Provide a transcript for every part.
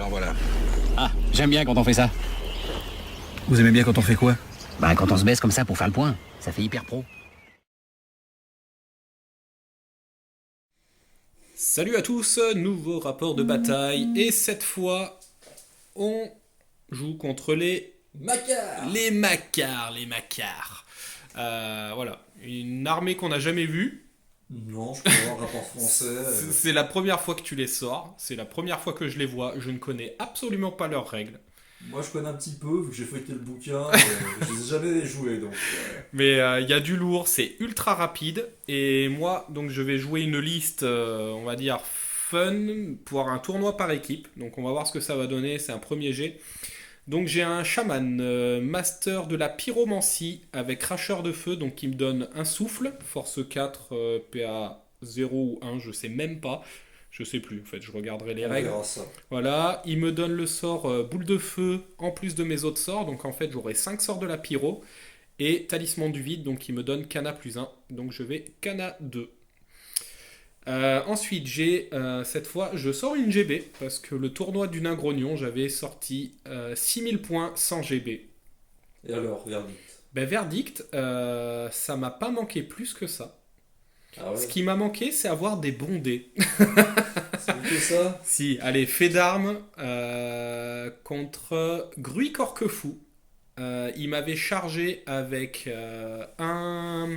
Alors voilà. Ah, j'aime bien quand on fait ça. Vous aimez bien quand on fait quoi? Bah, quand on se baisse comme ça pour faire le point. Ça fait hyper pro. Salut à tous, nouveau rapport de bataille et cette fois on joue contre les Macquart. Macars. Voilà, une armée qu'on n'a jamais vue. Non, je peux avoir un rapport français. C'est la première fois que tu les sors, c'est la première fois que je les vois. Je ne connais absolument pas leurs règles. Moi, je connais un petit peu, vu que j'ai feuilleté le bouquin. Je les ai jamais joués, donc. Mais il y a du lourd, c'est ultra rapide. Et moi, donc je vais jouer une liste, on va dire fun, pour un tournoi par équipe. Donc on va voir ce que ça va donner, c'est un premier jet. Donc j'ai un chaman, master de la pyromancie, avec cracheur de feu, donc qui me donne un souffle, force 4, PA 0 ou 1, je sais même pas. Je sais plus, en fait, je regarderai les On règles. verra ça. Voilà, il me donne le sort boule de feu en plus de mes autres sorts, donc en fait j'aurai 5 sorts de la pyro. Et talisman du vide, donc il me donne Cana plus 1. Donc je vais Cana 2. Ensuite, cette fois, je sors une GB, parce que le tournoi du nain grognon, j'avais sorti 6000 points sans GB. Et alors, verdict. Ben, verdict, ça m'a pas manqué plus que ça. Ah ouais. Ce qui m'a manqué, c'est avoir des bons dés. C'est que ça. Si, allez, fait d'armes contre Gruy Corquefou. Il m'avait chargé avec un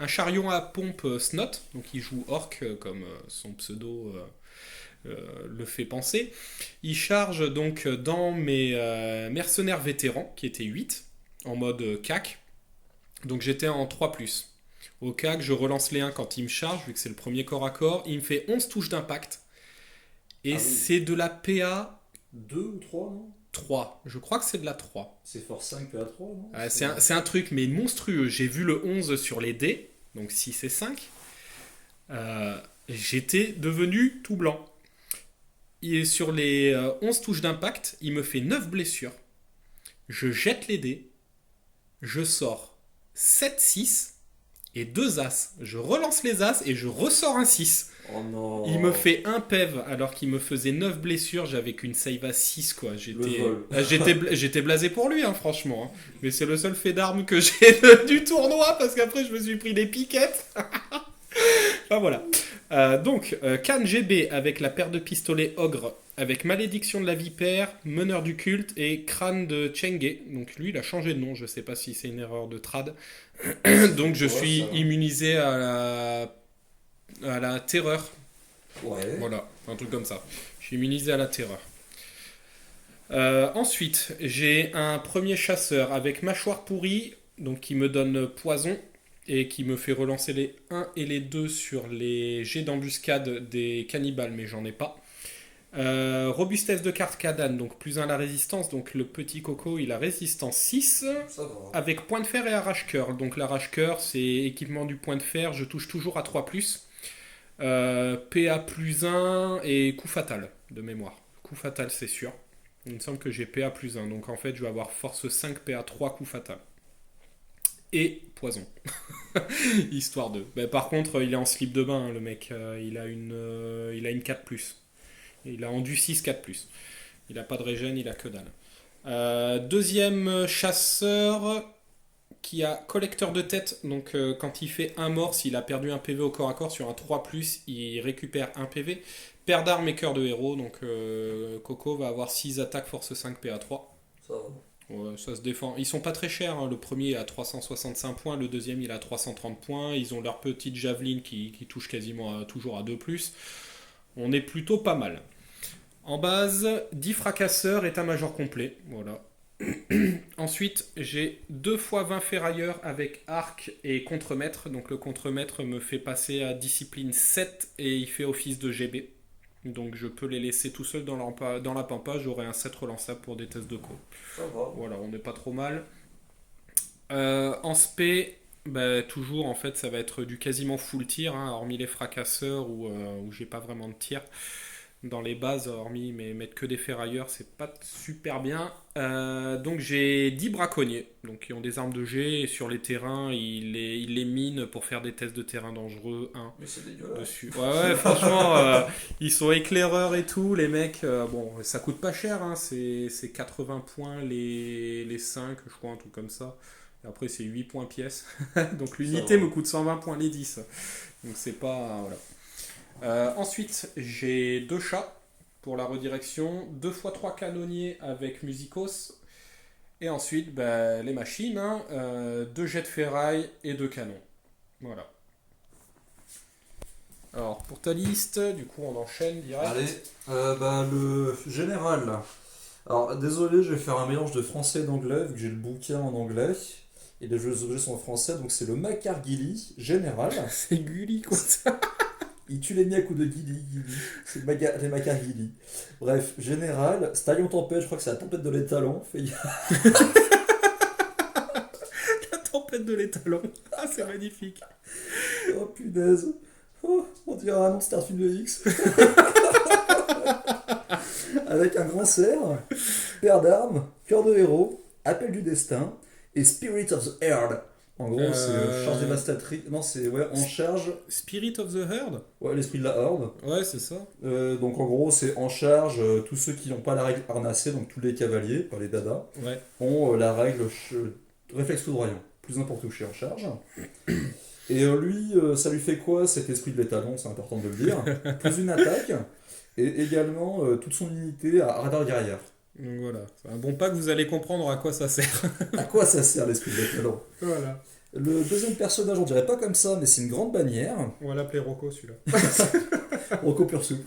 chariot à pompe Snot, donc il joue orc comme son pseudo le fait penser. Il charge donc dans mes mercenaires vétérans, qui étaient 8, en mode CAC. Donc j'étais en 3+. Au CAC, je relance les 1 quand il me charge, vu que c'est le premier corps à corps. Il me fait 11 touches d'impact. Et Ah oui. c'est de la PA 2 ou 3, non? 3. Je crois que c'est de la 3. C'est force 5 PA3, non? C'est un truc mais monstrueux. J'ai vu le 11 sur les dés, donc 6 et 5. J'étais devenu tout blanc. Et sur les 11 touches d'impact, il me fait 9 blessures. Je jette les dés. Je sors 7, 6 et 2 as. Je relance les as et je ressors un 6. Oh non. Il me fait un PEV alors qu'il me faisait 9 blessures. J'avais qu'une save à 6, quoi. Le vol. J'étais blasé pour lui, hein, franchement. Hein. Mais c'est le seul fait d'armes que j'ai du tournoi parce qu'après je me suis pris des piquettes. Enfin voilà. Donc, Can GB avec la paire de pistolets ogre, avec malédiction de la vipère, meneur du culte et crâne de Chenge. Donc lui, il a changé de nom. Je sais pas si c'est une erreur de trad. Donc je suis immunisé à la terreur. Ouais. Voilà, un truc comme ça. Je suis immunisé à la terreur. Ensuite, j'ai un premier chasseur avec mâchoire pourrie, donc qui me donne poison et qui me fait relancer les 1 et les 2 sur les jets d'embuscade des cannibales, mais j'en ai pas. Robustesse de carte Kadan, donc plus 1 à la résistance, donc le petit coco il a résistance 6, Ça va. avec point de fer et arrache-cœur. Donc l'arrache-cœur c'est équipement du point de fer, je touche toujours à 3+. PA plus 1 et coup fatal de mémoire. Coup fatal c'est sûr. Il me semble que j'ai PA plus 1, donc en fait je vais avoir force 5 PA 3 coup fatal. Et poison. Histoire de. Ben, par contre il est en slip de bain hein, le mec, il a une 4+. Il a endu 6 4+. Il a pas de régène, il a que dalle. Deuxième chasseur qui a collecteur de tête, donc quand il fait un mort, s'il a perdu un PV au corps à corps sur un 3+, il récupère un PV. Paire d'armes et cœur de héros, donc Coco va avoir 6 attaques force 5 PA3. Ça va. Ouais, ça se défend. Ils sont pas très chers, hein. Le premier est à 365 points, le deuxième il a 330 points. Ils ont leur petite javeline qui touche quasiment toujours à 2+. On est plutôt pas mal. En base, 10 fracasseurs, état-major complet. Voilà. Ensuite, j'ai 2 fois 20 ferrailleurs avec arc et contremaître. Donc le contremaître me fait passer à discipline 7 et il fait office de GB. Donc je peux les laisser tout seuls dans la pampa. J'aurai un 7 relançable pour des tests de co. Ça va. Voilà, on n'est pas trop mal. En spé, bah, toujours en fait ça va être du quasiment full tir, hein, hormis les fracasseurs où j'ai pas vraiment de tir. Dans les bases, hormis mais mettre que des ferrailleurs, c'est pas super bien. Donc j'ai 10 braconniers, donc qui ont des armes de jet, et sur les terrains, ils les minent pour faire des tests de terrain dangereux. Mais c'est dégueulasse. Dessus. Ouais, franchement, ils sont éclaireurs et tout, les mecs. Bon, ça coûte pas cher, hein, c'est 80 points les 5, je crois, un truc comme ça. Et après, c'est 8 points pièce. Donc l'unité me coûte 120 points les 10. Donc c'est pas. Voilà. Ensuite, j'ai 2 chats pour la redirection, 2 x 3 canonniers avec musicos. Et ensuite, les machines, 2 jets de ferraille et 2 canons. Voilà. Alors, pour ta liste, du coup, on enchaîne direct. Allez, le général. Alors, désolé, je vais faire un mélange de français et d'anglais, vu que j'ai le bouquin en anglais. Et les objets sont en français, donc c'est le Macargili général. C'est Gulli, quoi, ça. Il tue l'ennemi à coups de Gilly. C'est les Macargili. Bref, général, Stallion Tempête, je crois que c'est la tempête de l'étalon. La tempête de l'étalon. Ah, c'est magnifique. Oh punaise. Oh, on dirait un nom de Starfield de X. Avec un grand cerf, paire d'armes, cœur de héros, appel du destin et Spirit of the Herd. En gros, c'est charge dévastatrice. Non, c'est en charge. Spirit of the Herd. Ouais, l'esprit de la horde. Ouais, c'est ça. Donc en gros, c'est en charge. Tous ceux qui n'ont pas la règle harnassée, donc tous les cavaliers, pas les dadas, Ouais. ont la règle réflexe foudroyant. Plus un pour toucher en charge. Et lui, ça lui fait quoi cet esprit de l'étalon, c'est important de le dire. Plus une attaque. Et également toute son unité à radar guerrière. Donc voilà, c'est un bon pack, vous allez comprendre à quoi ça sert. À quoi ça sert l'esprit de l'étalon? Voilà. Le deuxième personnage, on dirait pas comme ça, mais c'est une grande bannière. On va l'appeler Rocco, celui-là. Rocco pur soupe.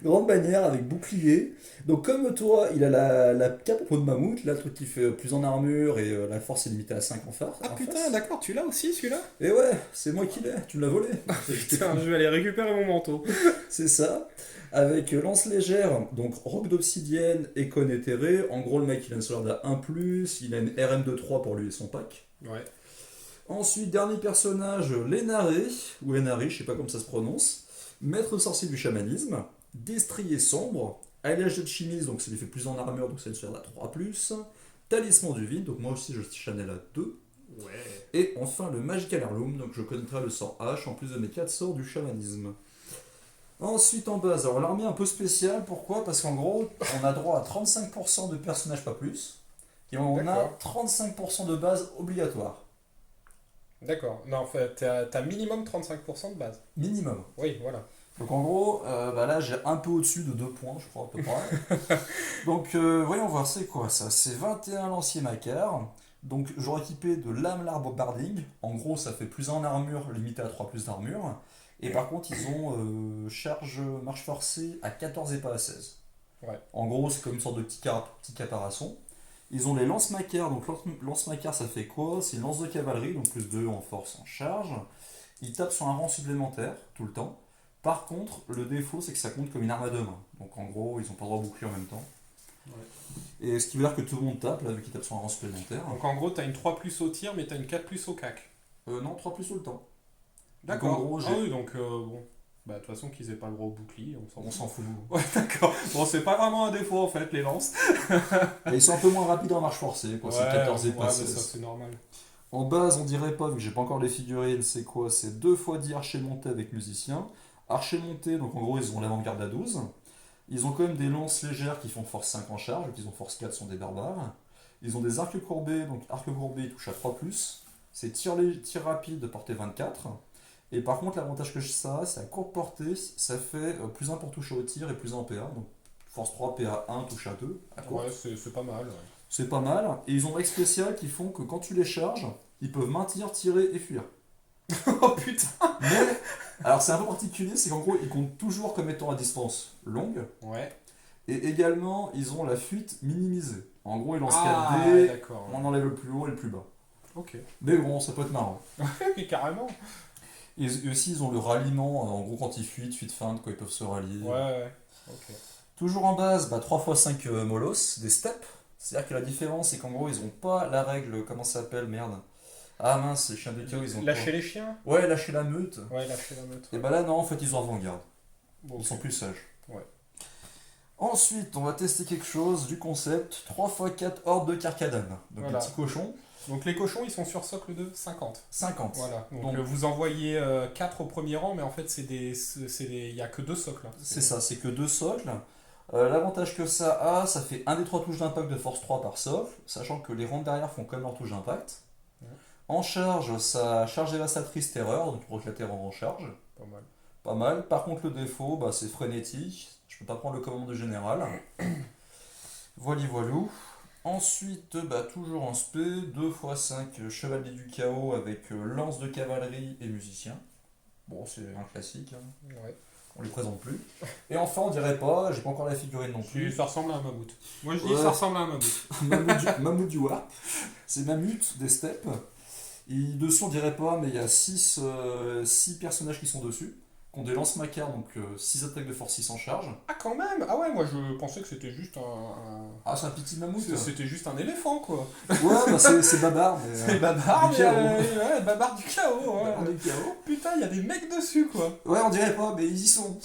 Grande bannière avec bouclier. Donc comme toi, il a la cape au pot de mammouth, là le truc qui fait plus en armure et la force est limitée à 5 en face. Ah putain, d'accord, tu l'as aussi, celui-là? Et ouais, c'est moi qui l'ai, tu me l'as volé. Putain, je vais aller récupérer mon manteau. C'est ça. Avec lance légère, donc roc d'obsidienne et cône éthéré. En gros, le mec il a une solde à 1+, il a une RM de 3 pour lui et son pack. Ouais. Ensuite, dernier personnage, Lénaré, ou Lénaré, je sais pas comment ça se prononce. Maître sorcier du chamanisme, destrier sombre, alliage de chimisme, donc ça lui fait plus en armure, donc c'est une solde à 3+. Talisman du vide, donc moi aussi je channel à 2. Ouais. Et enfin le Magical Heirloom, donc je connaîtrai le sort H en plus de mes 4 sorts du chamanisme. Ensuite en base, alors l'armée un peu spéciale, pourquoi? Parce qu'en gros, on a droit à 35% de personnages pas plus, et on a 35% de base obligatoire. D'accord. Non, en fait, t'as minimum 35% de base. Minimum. Oui, voilà. Donc en gros, là j'ai un peu au-dessus de 2 points, je crois à peu près. Donc voyons voir, c'est quoi ça? C'est 21 lanciers Macar. Donc j'aurais équipé de lame l'arbre barding. En gros, ça fait plus 1 en armure, limité à 3 plus d'armure. Et par contre, ils ont charge marche forcée à 14 et pas à 16. Ouais. En gros, c'est comme une sorte de petit caparaçon. Ils ont les lance-macar. Donc lance-macar, ça fait quoi? C'est une lance de cavalerie, donc plus 2 en force en charge. Ils tapent sur un rang supplémentaire tout le temps. Par contre, le défaut, c'est que ça compte comme une arme à 2 mains. Donc en gros, ils n'ont pas le droit de boucler en même temps. Ouais. Et ce qui veut dire que tout le monde tape, là, vu qu'ils tapent sur un rang supplémentaire. Donc en gros, t'as une 3+ au tir, mais t'as une 4+ au cac. Non, 3 plus tout le temps. D'accord. Donc, en gros, ah oui, donc bon. Bah, de toute façon, qu'ils aient pas le droit au bouclier, on s'en fout. Ouais, d'accord. Bon, c'est pas vraiment un défaut en fait, les lances. Et ils sont un peu moins rapides en marche forcée, quoi. Ouais, C'est 14 et ouais, pas mais 16. ça, c'est normal. En base, on dirait pas, vu que j'ai pas encore les figurines, c'est quoi? C'est 2 x 10 archers montés avec musiciens. Archers montés, donc en gros, ils ont l'avant-garde à 12. Ils ont quand même des lances légères qui font force 5 en charge, vu qu'ils ont force 4, sont des barbares. Ils ont des arcs courbés, donc arcs courbés, ils touchent à 3+. C'est tir rapide de portée 24. Et par contre, l'avantage que ça a, c'est à courte portée, ça fait plus 1 pour toucher au tir et plus 1 en PA. Donc force 3, PA 1, touche à 2. À courte. Ouais, c'est pas mal. Ouais. C'est pas mal. Et ils ont des règles spéciales qui font que quand tu les charges, ils peuvent maintenir, tirer et fuir. Oh putain! Mais, alors c'est un peu particulier, c'est qu'en gros, ils comptent toujours comme étant à distance longue. Ouais. Et également, ils ont la fuite minimisée. En gros, ils lancent 4 ouais, dés, d'accord. on enlève le plus haut et le plus bas. Ok. Mais bon, ça peut être marrant. Ouais, carrément. Et aussi, ils ont le ralliement, en gros, quand ils fuient, fuite feinte, quand ils peuvent se rallier. Ouais. Ok. Toujours en base, 3 x 5 molosses, des steps. C'est-à-dire que la différence, c'est qu'en gros, ils ont pas la règle, comment ça s'appelle, merde. Ah mince, les chiens de chaos, ils ont Lâcher les chiens? Ouais, lâcher la meute. Ouais, lâcher la meute. Et bah là, non, en fait, ils ont avant-garde. Bon, Ils sont plus sages. Ouais. Ensuite, on va tester quelque chose du concept 3x4 hordes de Carcadane. Donc Voilà. les petits cochons, Donc les cochons, ils sont sur socle de 50. 50. Voilà. Donc, Donc- vous envoyez 4 au premier rang, mais en fait, il n'y a que 2 socles. Hein. C'est ça, c'est que 2 socles. L'avantage que ça a, ça fait un des 3 touches d'impact de force 3 par socle, sachant que les rangs derrière font comme leur touche d'impact. Ouais. En charge, ça charge dévastatrice terreur, donc pour que la terreur en charge. Pas mal. Pas mal. Par contre, le défaut, bah, c'est frénétique. Je peux pas prendre le commande de général. Voilà, voilou. Ensuite, bah, toujours en spé, 2x5 chevalier du chaos avec lance de cavalerie et musicien. Bon, c'est un classique, hein. Ouais. On les présente plus. Et enfin, on dirait pas, j'ai pas encore la figurine non plus. Ça ressemble à un mammouth. Moi, je dis Ouais. ça ressemble à un mammouth. Mammouth du Warp. C'est Mammouth des steppes. Et dessus, on dirait pas, mais il y a 6 personnages qui sont dessus, qui ont des lances macaires, donc 6 attaques de force 6 en charge. Ah, quand même. Ah ouais, moi, je pensais que c'était juste un... Ah, c'est un petit mammouth. C'était juste un éléphant, quoi. Ouais, bah c'est Babar. Mais, C'est Babar, du mais chaos. ouais, Babar du chaos. Ouais. Babar du chaos. Putain, il y a des mecs dessus, quoi. Ouais, on dirait pas, mais ils y sont.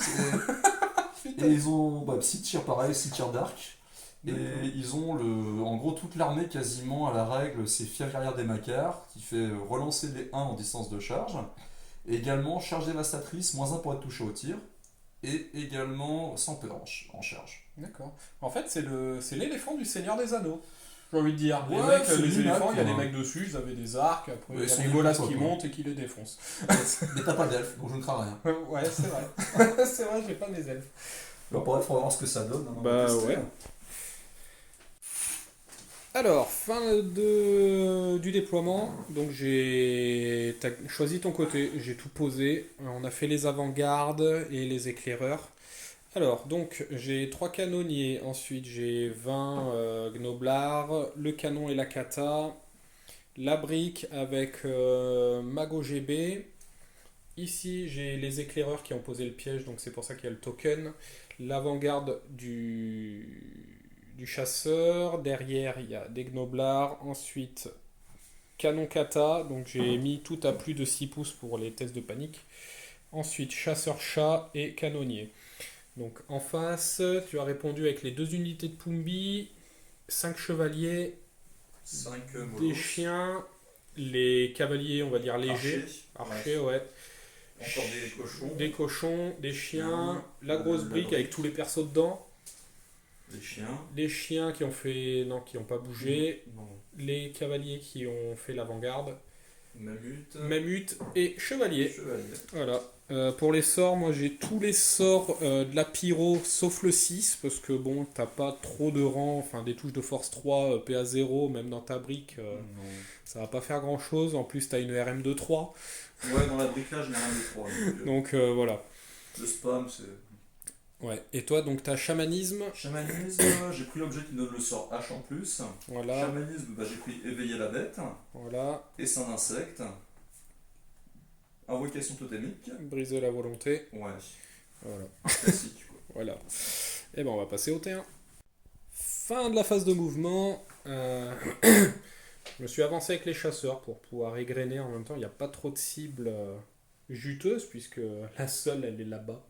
Putain. Et ils ont Psy Tir pareil, Psy Tir Dark. Et ils ont en gros toute l'armée quasiment à la règle, c'est Fier Guerrière des Macars, qui fait relancer les 1 en distance de charge. Et également charge dévastatrice, -1 pour être touché au tir. Et également sans peur en charge. D'accord. En fait, c'est l'éléphant du Seigneur des Anneaux. J'ai envie de dire. Les Ouais, mecs, c'est les l'IMAC, éléphants, il y a des quoi. mecs dessus, ils avaient des arcs, après Ouais, il y ils a sont des des golasses pourquoi, qui quoi. montent et qui les défoncent. Mais t'as pas d'elfe, donc je ne crains rien. Ouais, c'est vrai. C'est vrai, j'ai pas mes elfes. Bon, bref, on va voir ce que ça donne. Hein, on Bah, va tester. ouais. Alors, du déploiement. Donc t'as choisi ton côté, j'ai tout posé. On a fait les avant-gardes et les éclaireurs. Alors, donc j'ai 3 canonniers, ensuite j'ai 20 gnoblards, le canon et la kata, la brique avec Mago GB. Ici j'ai les éclaireurs qui ont posé le piège, donc c'est pour ça qu'il y a le token. L'avant-garde du chasseur, derrière il y a des gnoblards, ensuite canon kata, donc j'ai mis tout à plus de 6 pouces pour les tests de panique, ensuite chasseur chat et canonnier. Donc en face, tu as répondu avec les 2 unités de Pumbi, 5 chevaliers, 5 des chiens, les cavaliers on va dire légers, archers, ouais. Encore des cochons. Des cochons, des chiens, la grosse brique avec tous les persos dedans. Des chiens. Les chiens qui ont pas bougé, Non. les cavaliers qui ont fait l'avant-garde, Mammouth. mammouth et chevalier. Chevalier. Voilà. Pour les sorts, moi j'ai tous les sorts de la pyro sauf le 6 parce que bon, t'as pas trop de rang, enfin des touches de force 3, PA 0, même dans ta brique, Non. ça va pas faire grand chose. En plus, t'as une RM de 3, Ouais, dans la bricolage, j'ai rien de 3. donc voilà. Le spam, c'est. Ouais. Et toi, donc t'as chamanisme, Chamanisme, j'ai pris l'objet qui donne le sort H en plus. voilà, Chamanisme, bah, j'ai pris éveiller la bête. voilà, Essaim d'insectes. Invocation totémique. briser la volonté, Ouais, voilà. classique quoi. Voilà. Et ben on va passer au T1. Fin de la phase de mouvement. Je me suis avancé avec les chasseurs pour pouvoir égrener en même temps. Il n'y a pas trop de cibles juteuses puisque la seule elle est là-bas.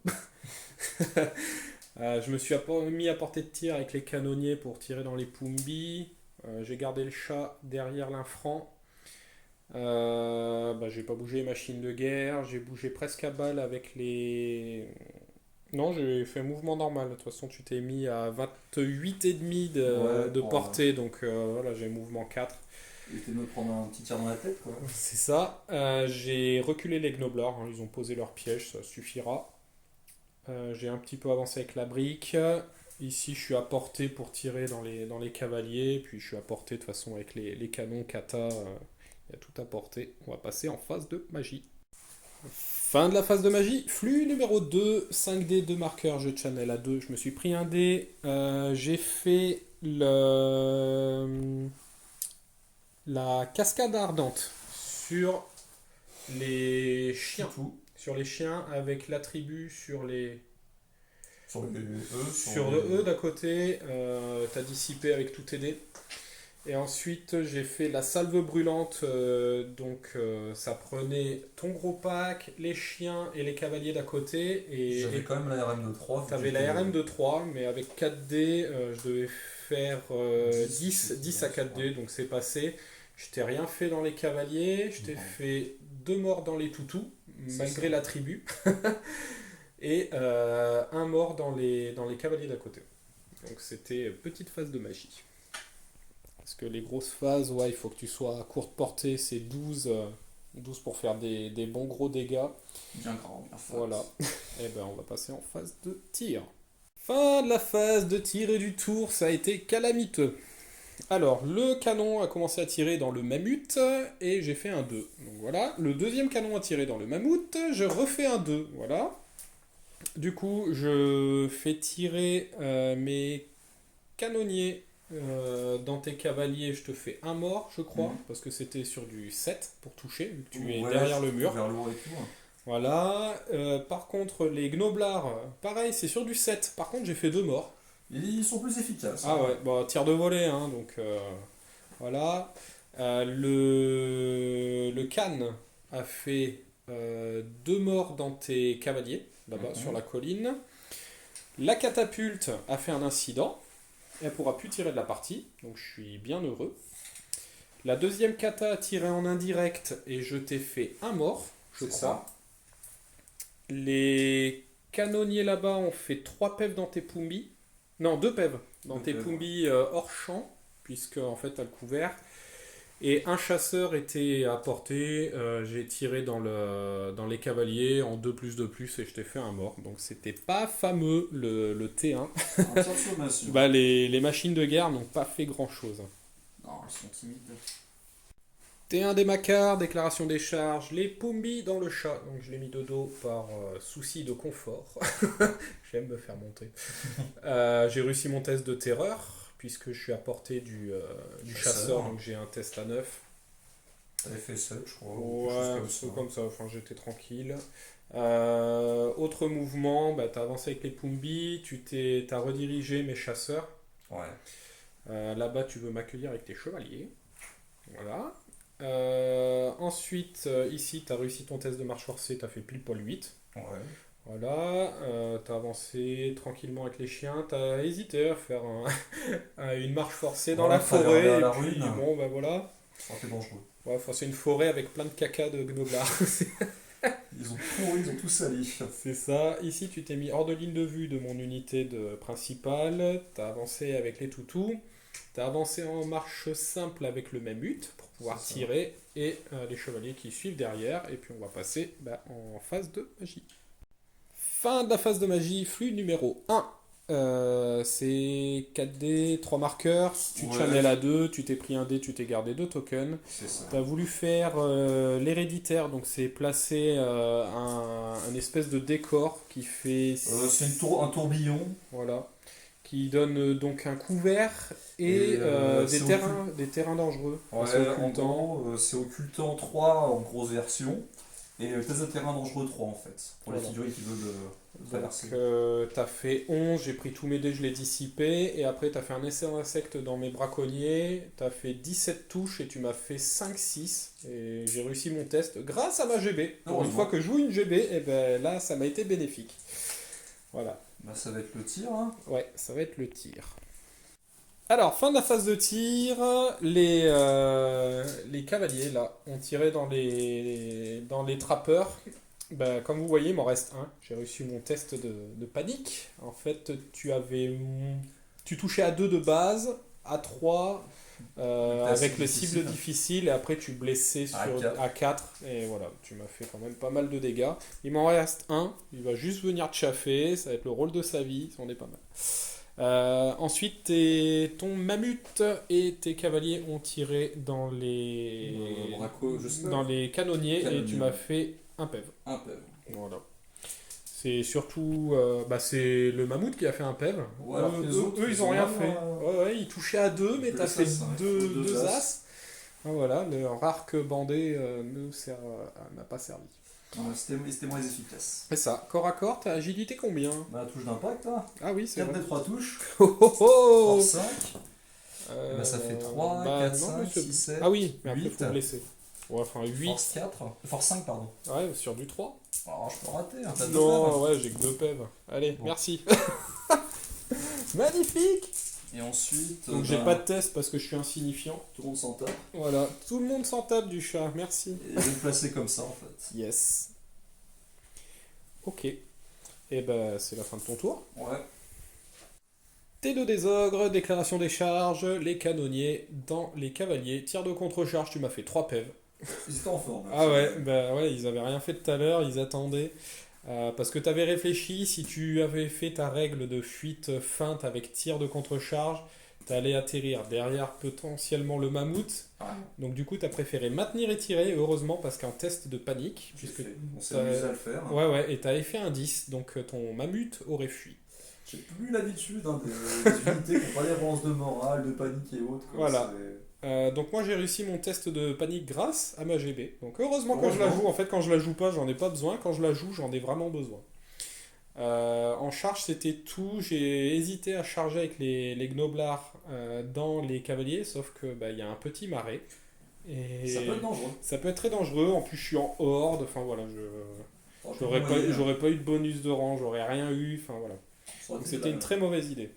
Je me suis mis à portée de tir avec les canonniers pour tirer dans les Pumbi. J'ai gardé le chat derrière l'infran. J'ai pas bougé les machines de guerre. J'ai bougé presque à balle avec les... Non, j'ai fait mouvement normal. De toute façon, tu t'es mis à 28,5 de Ouais, portée. Donc voilà, j'ai mouvement 4. Il était de me prendre un petit tir dans la tête quoi. C'est ça. J'ai reculé les gnoblards. Ils ont posé leur piège, ça suffira. J'ai un petit peu avancé avec la brique. Ici, je suis à portée pour tirer dans les cavaliers. Puis, je suis à portée de toute façon avec les canons kata. Il y a tout à portée. On va passer en phase de magie. Fin de la phase de magie. Flux numéro 2. 5D, 2 marqueurs. Je channel à 2. Je me suis pris un dé. J'ai fait la cascade ardente sur les chiens. Tout. Sur les chiens avec l'attribut sur les... Sur le E. Sur le E d'à côté, t'as dissipé avec tous tes dés. Et ensuite, j'ai fait la salve brûlante. Ça prenait ton gros pack, les chiens et les cavaliers d'à côté. J'avais quand même la RM de 3. T'avais la RM de 3, mais avec 4D, je devais faire 10 à 4D, donc c'est passé. Je t'ai rien fait dans les cavaliers, je t'ai fait 2 morts dans les toutous, malgré la tribu. Et un mort dans les cavaliers d'à côté. Donc c'était petite phase de magie. Parce que les grosses phases, il faut que tu sois à courte portée, c'est 12 pour faire des bons gros dégâts. Bien grand, bien fort. Voilà. Et ben on va passer en phase de tir. Fin de la phase de tir et du tour, ça a été calamiteux. Alors, le canon a commencé à tirer dans le mammouth et j'ai fait un 2. Donc voilà. Le deuxième canon a tiré dans le mammouth, je refais un 2. Voilà. Du coup, je fais tirer mes canonniers dans tes cavaliers. Je te fais un mort, je crois, parce que c'était sur du 7 pour toucher, vu que tu es derrière le mur. Vers lourd et tout. Voilà. Par contre, les gnoblards, pareil, c'est sur du 7. Par contre, j'ai fait 2 morts. Ils sont plus efficaces. Ah ouais, bon, tir de volée, hein, donc voilà. Le Khan a fait 2 morts dans tes cavaliers, là-bas, sur la colline. La catapulte a fait un incident. Elle pourra plus tirer de la partie, donc je suis bien heureux. La deuxième kata a tiré en indirect et je t'ai fait un mort, je crois. Ça. Les canonniers là-bas ont fait 3 pèves dans tes Pumbi. Non, 2 pèves dans tes Pumbi hors champ, puisque en fait t'as le couvert. Et un chasseur était à portée, j'ai tiré dans les cavaliers en 2+2+, et je t'ai fait un mort. Donc c'était pas fameux le T1. Bah, les machines de guerre n'ont pas fait grand chose. Non, elles sont timides. T1 des Macars, déclaration des charges, les Pumbi dans le chat. Donc je l'ai mis de dos par souci de confort. J'aime me faire monter. J'ai réussi mon test de terreur, puisque je suis à portée du chasseur, donc j'ai un test à 9. T'avais fait 7, je crois. Ouais, c'est comme ça, enfin j'étais tranquille. Autre mouvement, bah, t'as avancé avec les Pumbi, t'as redirigé mes chasseurs. Ouais. Là-bas, tu veux m'accueillir avec tes chevaliers. Voilà. Ensuite, ici, t'as réussi ton test de marche forcée, t'as fait pile poil 8. Ouais. Voilà, t'as avancé tranquillement avec les chiens, t'as hésité à faire une marche forcée dans la forêt, et puis bon, bah voilà. C'est dangereux. Ouais, enfin, c'est une forêt avec plein de caca de gnoblards. Ils ont tout sali. C'est ça. Ici, tu t'es mis hors de ligne de vue de mon unité principale, t'as avancé avec les toutous, t'as avancé en marche simple avec le mammouth pour pouvoir tirer, et les chevaliers qui suivent derrière, et puis on va passer en phase de magie. Fin de la phase de magie, flux numéro 1. C'est 4D, 3 marqueurs. Tu channel à 2, tu t'es pris un dé, tu t'es gardé 2 tokens. Tu as voulu faire l'héréditaire, donc c'est placer un espèce de décor qui fait. C'est un tourbillon. Voilà. Qui donne donc un couvert et des terrains dangereux. Ouais, en gros, c'est occultant 3 en grosse version. Et test de terrain dangereux 3 en fait, pour les figurines qui veulent traverser. Donc t'as fait 11, j'ai pris tous mes dés, je l'ai dissipé, et après t'as fait un essai d'insecte dans mes braconniers, t'as fait 17 touches et tu m'as fait 5-6, et j'ai réussi mon test grâce à ma GB. Pour une fois que je joue une GB, et ben là ça m'a été bénéfique. Voilà. Bah ça va être le tir, hein. Ouais, ça va être le tir. Alors, fin de la phase de tir, les cavaliers, là, ont tiré dans les trappeurs. Ben, comme vous voyez, il m'en reste un. J'ai réussi mon test de panique. En fait, tu touchais à 2 de base, à 3, avec le cible difficile, et après tu blessais à 4. Et voilà, tu m'as fait quand même pas mal de dégâts. Il m'en reste un, il va juste venir te chaffer, ça va être le rôle de sa vie, on est pas mal. Ensuite, ton mammouth et tes cavaliers ont tiré dans les canonniers, et tu m'as fait un pève. Un pève. Voilà. C'est surtout c'est le mammouth qui a fait un pève. Ouais, eux, ils ont rien fait. Ouais, ils touchaient à 2, mais t'as fait 2 as. Ah, voilà, leur arc bandé n'a pas servi. C'était moins efficace. C'est ça. Corps à corps, t'as agilité combien? Bah, touche d'impact, là. Ah oui, c'est 4 vrai. des 3 touches. Oh oh oh. Force 5. Eh ben, ça fait 3, 4, non, 5, mais c'est- 6, 7, Ah oui, mais après, 8. faut blesser. Ouais, enfin 8. Force 4. Force 5, pardon. Ouais, sur du 3. Alors, je peux rater, hein, t'as deux Non, pèves. ouais, j'ai que 2 pèves. Allez, Bon. merci. Magnifique. Et ensuite. Donc j'ai pas de test parce que je suis insignifiant. Tout le monde s'en tape. Voilà, tout le monde s'en tape du chat, merci. Et je vais le placer comme ça, en fait. Yes. Ok. Et ben c'est la fin de ton tour. Ouais. T2 des ogres, déclaration des charges, les canonniers dans les cavaliers, tir de contre-charge, tu m'as fait 3 pèves. Ils étaient en forme. Ah ouais, bah ouais, ils avaient rien fait tout à l'heure, ils attendaient. Parce que tu avais réfléchi, si tu avais fait ta règle de fuite feinte avec tir de contre-charge, t'allais atterrir derrière potentiellement le mammouth. Ah, Donc du coup, t'as préféré maintenir et tirer, heureusement, parce qu'un test de panique, j'ai puisque fait. On s'est t'as- amusé à le faire. ouais, et t'avais fait un 10, donc ton mammouth aurait fui. J'ai plus l'habitude des unités qui ont pas des relances de morale, de panique et autres. quoi. Voilà. C'est- Donc moi j'ai réussi mon test de panique grâce à ma GB. Donc heureusement quand je la Heureusement. joue, en fait quand je la joue pas j'en ai pas besoin, quand je la joue j'en ai vraiment besoin. En charge c'était tout, j'ai hésité à charger avec les gnoblards dans les cavaliers, sauf que il y a un petit marais. Et Ça peut être dangereux. ça peut être très dangereux, en plus je suis en horde, enfin voilà, j'aurais pas eu de bonus de rang, j'aurais rien eu, enfin voilà. Donc c'était une très mauvaise idée.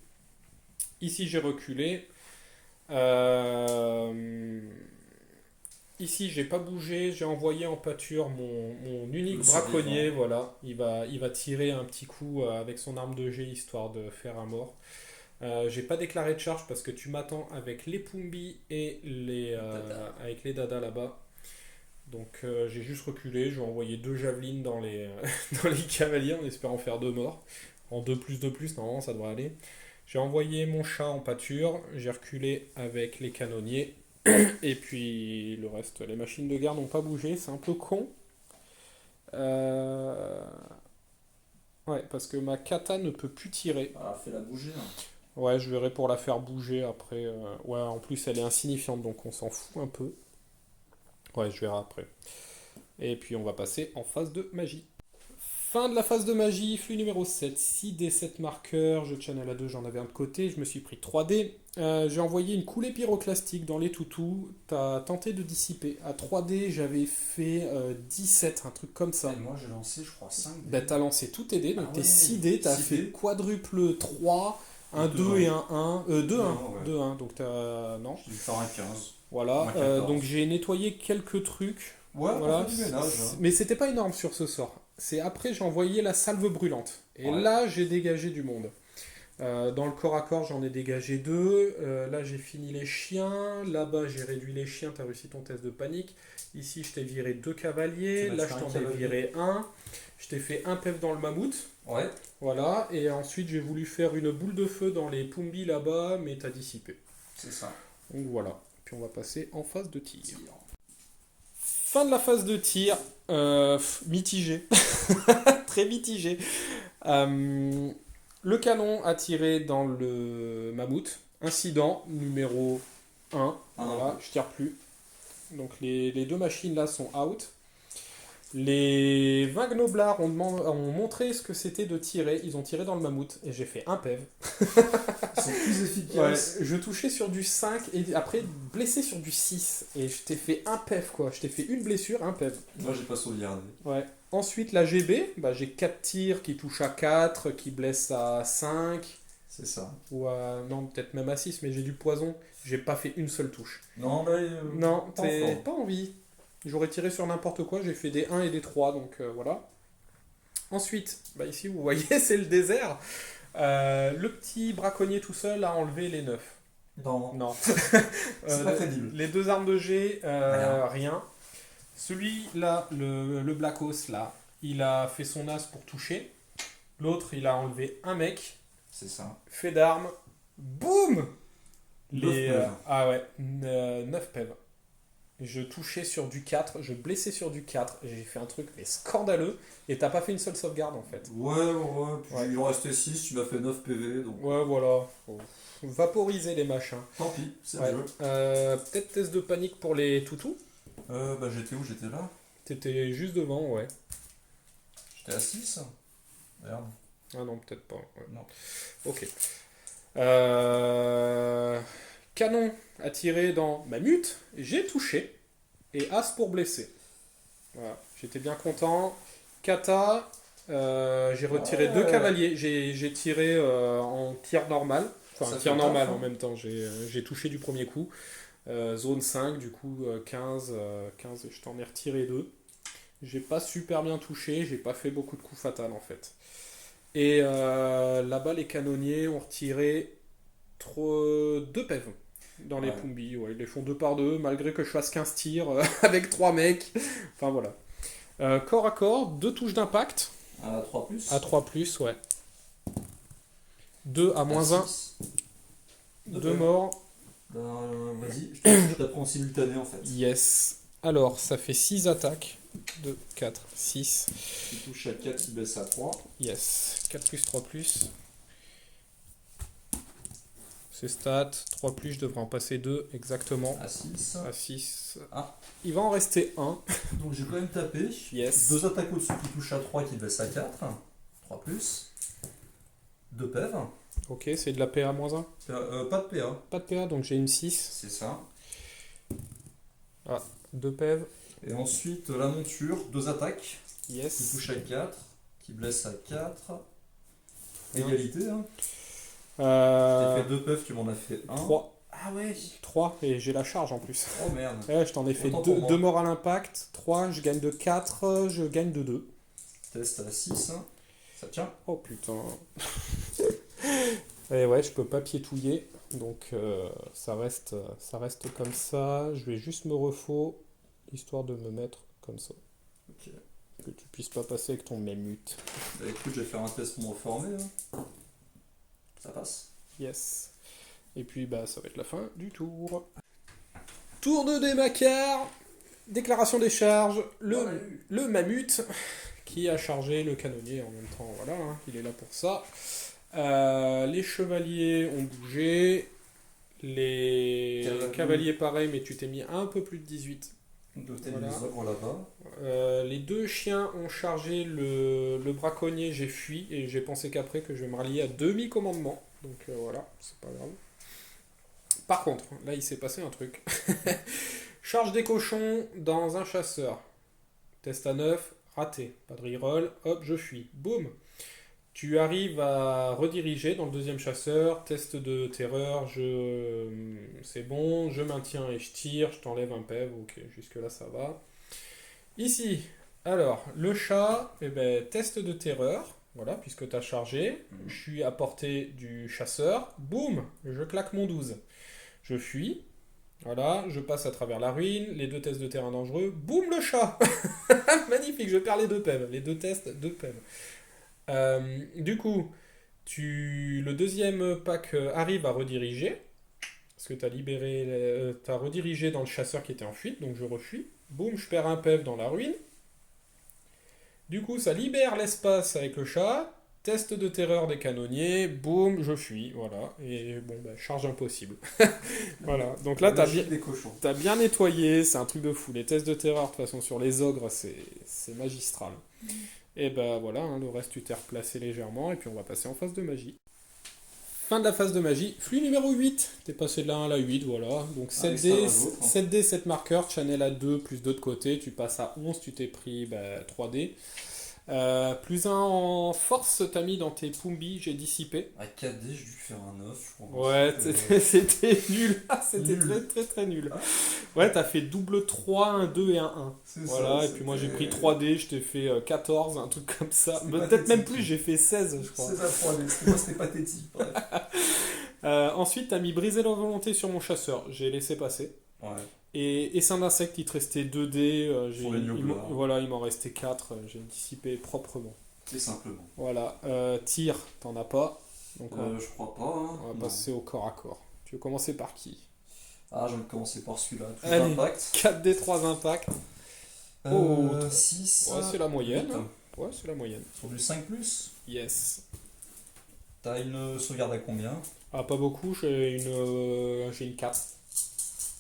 Ici j'ai reculé. Ici j'ai pas bougé, j'ai envoyé en pâture mon unique Le braconnier, survivant. voilà. Il va tirer un petit coup avec son arme de jet histoire de faire un mort. J'ai pas déclaré de charge parce que tu m'attends avec les Pumbi et Dada. avec les Dada là-bas. Donc j'ai juste reculé, j'ai envoyé 2 javelines dans les, dans les cavaliers en espérant faire 2 morts. En 2 plus 2 plus, normalement ça devrait aller. J'ai envoyé mon chat en pâture, j'ai reculé avec les canonniers. Et puis le reste, les machines de guerre n'ont pas bougé, c'est un peu con. Ouais, parce que ma kata ne peut plus tirer. Ah, fais-la bouger. Hein. Ouais, je verrai pour la faire bouger après. Ouais, en plus elle est insignifiante donc on s'en fout un peu. Ouais, je verrai après. Et puis on va passer en phase de magie. Fin de la phase de magie, flux numéro 7, 6D7 marqueurs, je channel à 2, j'en avais un de côté, je me suis pris 3D. J'ai envoyé une coulée pyroclastique dans les toutous, t'as tenté de dissiper. À 3D, j'avais fait 17, un truc comme ça. Et moi j'ai lancé, je crois, 5 Bah, t'as lancé tout tes dés, donc Ah t'es ouais, 6D, t'as 6D. fait quadruple 3, un Et 2 deux, et un 1. 2 1, ouais. 2 1, donc t'as... Non. J'ai dû faire un 15. Voilà, Moi, 14. donc j'ai nettoyé quelques trucs. Ouais, Voilà. on fait du ménage. Hein. Mais c'était pas énorme sur ce sort. C'est après j'ai envoyé la salve brûlante. Et Ouais. là j'ai dégagé du monde. Dans le corps à corps j'en ai dégagé 2. Là j'ai fini les chiens. Là-bas j'ai réduit les chiens. T'as réussi ton test de panique. Ici je t'ai viré 2 cavaliers. Tu Là m'as je fait un t'en ai cavalier. viré 1. Je t'ai fait un pef dans le mammouth. Ouais, Voilà. Et ensuite j'ai voulu faire une boule de feu dans les Pumbi là-bas. Mais t'as dissipé. c'est ça. Donc voilà. Puis on va passer en phase de tir. Tire. Fin de la phase de tir, mitigé, très mitigé. Le canon a tiré dans le mammouth. Incident numéro 1. Ah non. Voilà, je tire plus. Donc les 2 machines là sont out. Les 20 gnoblards ont montré ce que c'était de tirer. Ils ont tiré dans le mammouth et j'ai fait un PEV. Ils sont plus efficaces. Je touchais sur du 5 et après blessé sur du 6. Et je t'ai fait un PEV quoi. Je t'ai fait une blessure, un PEV. Moi j'ai pas sauvegardé. Ouais. Ensuite la GB, j'ai 4 tirs qui touchent à 4, qui blessent à 5. C'est ça. Ou à... Non, peut-être même à 6, mais j'ai du poison. J'ai pas fait une seule touche. Non, mais. Non, pas t'es fort. pas envie. J'aurais tiré sur n'importe quoi, j'ai fait des 1 et des 3, donc voilà. Ensuite, ici vous voyez, c'est le désert. Le petit braconnier tout seul a enlevé les 9. Non. Non. C'est pas crédible. Les 2 armes de jet, Rien. rien. Celui-là, le Blackos, là, il a fait son as pour toucher. L'autre, il a enlevé un mec, C'est ça. fait d'armes, boum. 9 Les, pèves. ah ouais, 9 pèves. Je touchais sur du 4, je blessais sur du 4, j'ai fait un truc mais scandaleux, et t'as pas fait une seule sauvegarde en fait. Ouais. Puis Ouais. il en restait 6, tu m'as fait 9 PV, donc. Ouais, voilà. Faut vaporiser les machins. Tant pis, c'est Ouais. le jeu. Peut-être test de panique pour les toutous. J'étais où? J'étais là. T'étais juste devant, ouais. J'étais à 6. Merde. Ah non, peut-être pas. Ouais. Non. Ok. Canon a tiré dans Mammut, j'ai touché. Et As pour blesser. Voilà, j'étais bien content. Kata, j'ai retiré 2 cavaliers. J'ai tiré en tir normal. Enfin, Ça un tir fait normal taf, en même temps. J'ai touché du premier coup. Zone 5, du coup 15, 15, je t'en ai retiré 2. J'ai pas super bien touché, j'ai pas fait beaucoup de coups fatals en fait. Et là-bas, les canonniers ont retiré 2 pèves dans les Ouais. Pumbi. Ouais, ils les font 2 par 2, malgré que je fasse 15 tirs avec 3 mecs. Enfin voilà. Corps à corps, 2 touches d'impact. À 3 plus. À 3 plus, ouais. 2 à moins 1, 2 morts. Vas-y, je t'apprends en simultané en fait. Yes. Alors, ça fait 6 attaques. 2, 4, 6. Tu touches à 4, tu baisses à 3. Yes. 4 plus, 3 plus. C'est stats. 3 plus, je devrais en passer 2 exactement. À 6. À 6. Ah. Il va en rester 1. Donc j'ai quand même tapé. Yes. 2 attaques au-dessus qui touchent à 3 qui baissent à 4. 3 plus. 2 pèves. Ok, c'est de la PA moins 1. Pas de PA. Pas de PA, donc j'ai une 6. C'est ça. 2 PEV. Et ensuite la monture, 2 attaques qui Yes. touchent à 4, qui blessent à 4. Ouais. Égalité, hein. J'ai Euh, fait 2 pèves, tu m'en as fait 1. 3. Ah ouais. 3, et j'ai la charge en plus. Oh merde. Ouais, je t'en ai fait Autant pour 2 moi. morts à l'impact. 3, je gagne de 4, je gagne de 2. Test à 6. Ça tient. Oh putain. Et ouais, je peux pas piétouiller. Donc ça reste comme ça. Je vais juste me refaux, histoire de me mettre comme ça. Ok. Que tu puisses pas passer avec ton Mammut. Bah écoute, je vais faire un test pour me reformer. Hein. Ça passe. Yes. Et puis bah ça va être la fin du tour. Tour de démacar. Déclaration des charges. Le Mammut qui a chargé le canonnier en même temps. Voilà, hein, il est là pour ça. Les chevaliers ont bougé. Les cavaliers pareil, mais tu t'es mis un peu plus de 18. Doter Voilà. les œuvres là-bas. Les 2 chiens ont chargé le braconnier, j'ai fui et j'ai pensé qu'après que je vais me rallier à demi-commandement. Donc voilà, c'est pas grave. Par contre, là il s'est passé un truc. Charge des cochons dans un chasseur. Test à 9, raté. Pas de reroll, hop, je fuis. Boum. Tu arrives à rediriger dans le deuxième chasseur, test de terreur, c'est bon, je maintiens et je tire, je t'enlève un PEV, ok, jusque là ça va. Ici, alors, le chat, eh ben, test de terreur, voilà, puisque tu as chargé, je suis à portée du chasseur, boum, je claque mon 12. Je fuis, voilà, je passe à travers la ruine, les 2 tests de terrain dangereux, boum le chat. Magnifique, je perds les 2 PEV, les 2 tests, 2 PEV. Du coup, le deuxième pack arrive à rediriger, parce que tu as redirigé dans le chasseur qui était en fuite, donc je refuis. Boum, je perds un PEV dans la ruine. Du coup, ça libère l'espace avec le chat. Test de terreur des canonniers. Boum, je fuis. Voilà. Et bon, bah, charge impossible. Voilà. Donc là, des cochons. t'as bien nettoyé. C'est un truc de fou. Les tests de terreur, de toute façon, sur les ogres, c'est magistral. Et ben voilà, hein, le reste tu t'es replacé légèrement et puis on va passer en phase de magie. Fin de la phase de magie, flux numéro 8, t'es passé de la 1 à la 8, voilà, donc 7D, 7 marqueurs, channel à 2 plus 2 de côté, tu passes à 11, tu t'es pris 3D. Plus 1 en force, t'as mis dans tes Pumbi, j'ai dissipé. À 4D, j'ai dû faire un 9, je crois. Ouais, c'était nul, c'était Nul. très nul. Ouais, t'as fait double 3, un 2 et un 1. C'est Voilà, ça, et puis moi j'ai c'était- pris 3D, je t'ai fait 14, un truc comme ça. C'était Peut-être pathétique. même plus, j'ai fait 16, je crois. C'est ça, 3D. Parce que moi, c'était pathétique. Bref. Ensuite, t'as mis briser la volonté sur mon chasseur, j'ai laissé passer. Ouais. Et essaim d'insectes, il te restait 2D, Pour les Nublar. voilà, il m'en restait 4, j'ai dissipé proprement. Et simplement. Voilà, tir, t'en as pas, donc Je crois pas. Hein. on va Non. passer au corps à corps. Tu veux commencer par qui? Ah, je vais commencer par celui-là. Plus Allez. d'impact. 4D, 3 impacts. Oh, 6. Ouais, c'est la moyenne. 8. Ouais, c'est la moyenne. Sur du 5+. Yes. T'as une sauvegarde à combien? Ah, pas beaucoup, j'ai une 4.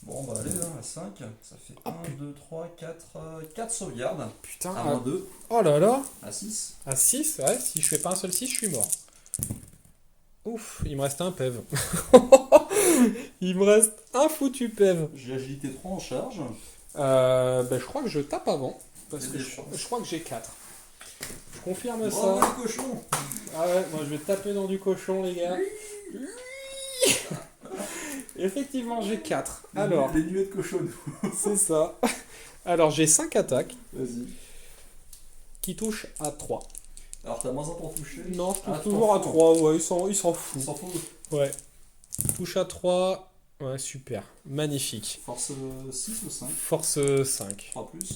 Bon, bah allez, hein, à 5. Ça fait 1, 2, 3, 4 sauvegardes. Putain, À moins 2. oh là là. À 6. À 6, ouais, si je fais pas un seul 6, je suis mort. Ouf, il me reste un PEV. Il me reste un foutu PEV. J'ai agilité 3 en charge. Je crois que je tape avant. Parce J'ai que des je chances. crois que j'ai 4. Je confirme Bravo, ça. le cochon. Ah ouais, moi je vais taper dans du cochon, les gars. Effectivement, j'ai 4. Alors, Les nuées de cochon. c'est ça. Alors, j'ai 5 attaques Vas-y. qui touchent à 3. Alors, t'as moins un pour toucher. Non, je touche Ah, toujours à t'en fous. 3. Ouais, il s'en On fout. s'en fout. Ouais. Touche à 3. Ouais, super. Magnifique. Force 6 ou 5 Force 5. 3 plus.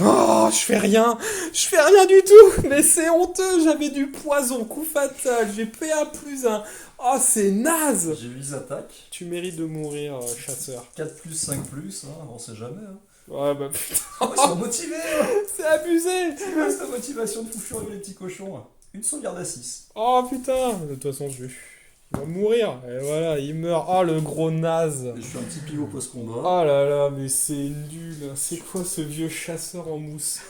Oh, je fais rien. Je fais rien du tout. Mais c'est honteux. J'avais du poison. Coup fatal. J'ai PA plus 1. Oh, c'est naze. J'ai 8 attaques. Tu mérites de mourir, chasseur. 4 plus, 5 plus, hein, on sait jamais. Hein. Ouais, bah putain, Oh, ils sont motivés hein. c'est abusé. C'est quoi cette motivation de fou furieux les petits cochons hein. Une sauvegarde à 6. Oh putain. De toute façon, il va mourir. Et voilà, il meurt. Oh, le gros naze. Et je suis un petit pivot post-combat. Oh là là, mais c'est nul. C'est quoi ce vieux chasseur en mousse?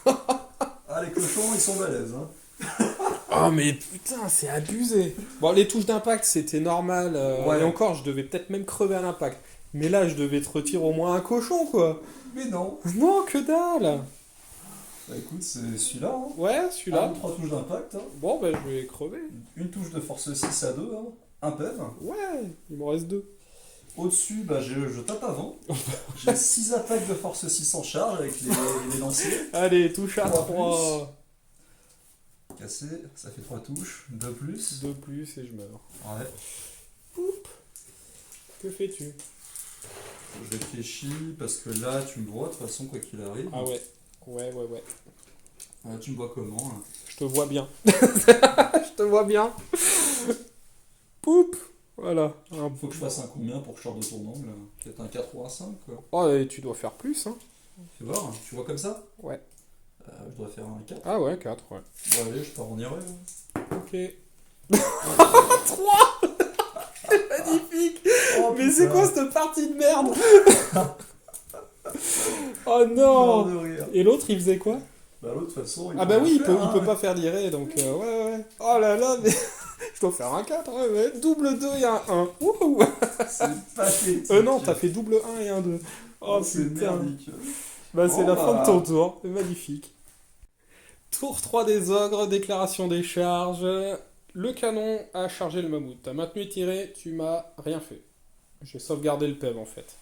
Ah, les cochons, ils sont balèzes. Hein. Oh mais putain, c'est abusé. Bon, les touches d'impact, c'était normal. Ouais. Et encore, je devais peut-être même crever à l'impact. Mais là, je devais te retirer au moins un cochon, quoi. Mais non. Non, que dalle. Bah écoute, c'est celui-là. Hein. Ouais, celui-là. 3 touches d'impact. Hein. Bon, bah, je vais crever. Une touche de force 6 à 2. Hein. Un PEV. Ouais, il m'en reste 2. Au-dessus, bah, je tape avant. J'ai 6 attaques de force 6 en charge avec les lanciers. Allez, touche à 3 3. Cassé, ça fait 3 touches. 2 plus. 2 plus et je meurs. Ouais. Que fais-tu? Je réfléchis parce que là, tu me vois de toute façon, quoi qu'il arrive. Ah ouais. Ouais. Tu me vois comment là Je te vois bien. Je te vois bien. Poup. Voilà. Faut que je fasse un combien pour que je sorte de ton angle? Peut-être un 4 ou un 5 quoi. Oh, et tu dois faire plus, hein. Fais voir, tu vois comme ça? Ouais. Je dois faire un 4. Ah ouais, 4, ouais. Bon allez, je pars en irait. Ok. 3. Magnifique. Oh, Mais c'est quoi cette partie de merde? Oh non. de rire. Et l'autre, il faisait quoi? Bah l'autre de toute façon, Ah bah oui, il peut pas faire l'iré, donc ouais. Oh là là, mais je dois faire un 4, ouais. Double 2 et un 1. Wouhou. C'est pathétique. Non, t'as fait double 1 et un 2. Oh c'est putain. merdique. Bah c'est Bon, la fin bah. de ton tour, c'est magnifique. Tour 3 des ogres, déclaration des charges. Le canon a chargé le mammouth. T'as maintenu et tiré, tu m'as rien fait. J'ai sauvegardé le PEV en fait.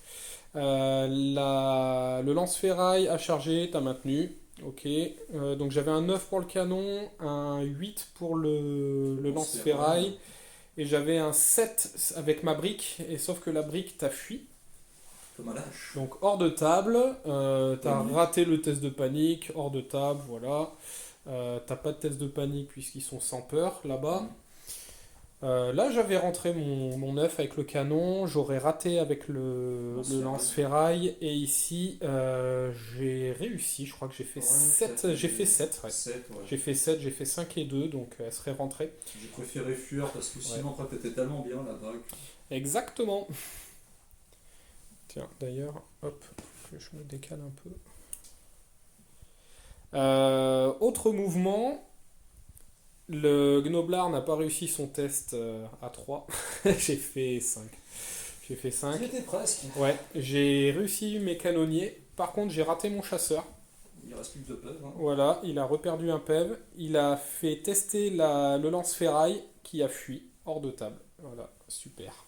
Le lance-ferraille a chargé, t'as maintenu. Ok. Donc j'avais un 9 pour le canon, un 8 pour le lance-ferraille. Et j'avais un 7 avec ma brique. Et sauf que la brique t'a fui. Comme un lâche. Donc hors de table, t'as Panique. raté le test de panique, hors de table, voilà. T'as pas de test de panique puisqu'ils sont sans peur là-bas. Là j'avais rentré mon 9 avec le canon, j'aurais raté avec le lance-ferraille et ici j'ai réussi, je crois que j'ai fait 7, j'ai fait 7, ouais. 7, ouais. J'ai fait 7, j'ai fait 5 et 2, donc elle serait rentrée. J'ai préféré fuir parce que sinon après t'étais tellement bien là-bas. Exactement. Tiens, d'ailleurs, hop, que je me décale un peu. Autre mouvement, le Gnoblar n'a pas réussi son test à 3. J'ai fait 5. J'ai fait 5. J'étais presque. Ouais, j'ai réussi mes canonniers. Par contre, j'ai raté mon chasseur. Il reste plus que 2 PEV. Hein. Voilà, il a reperdu un PEV. Il a fait tester le lance-ferraille qui a fui hors de table. Voilà, super.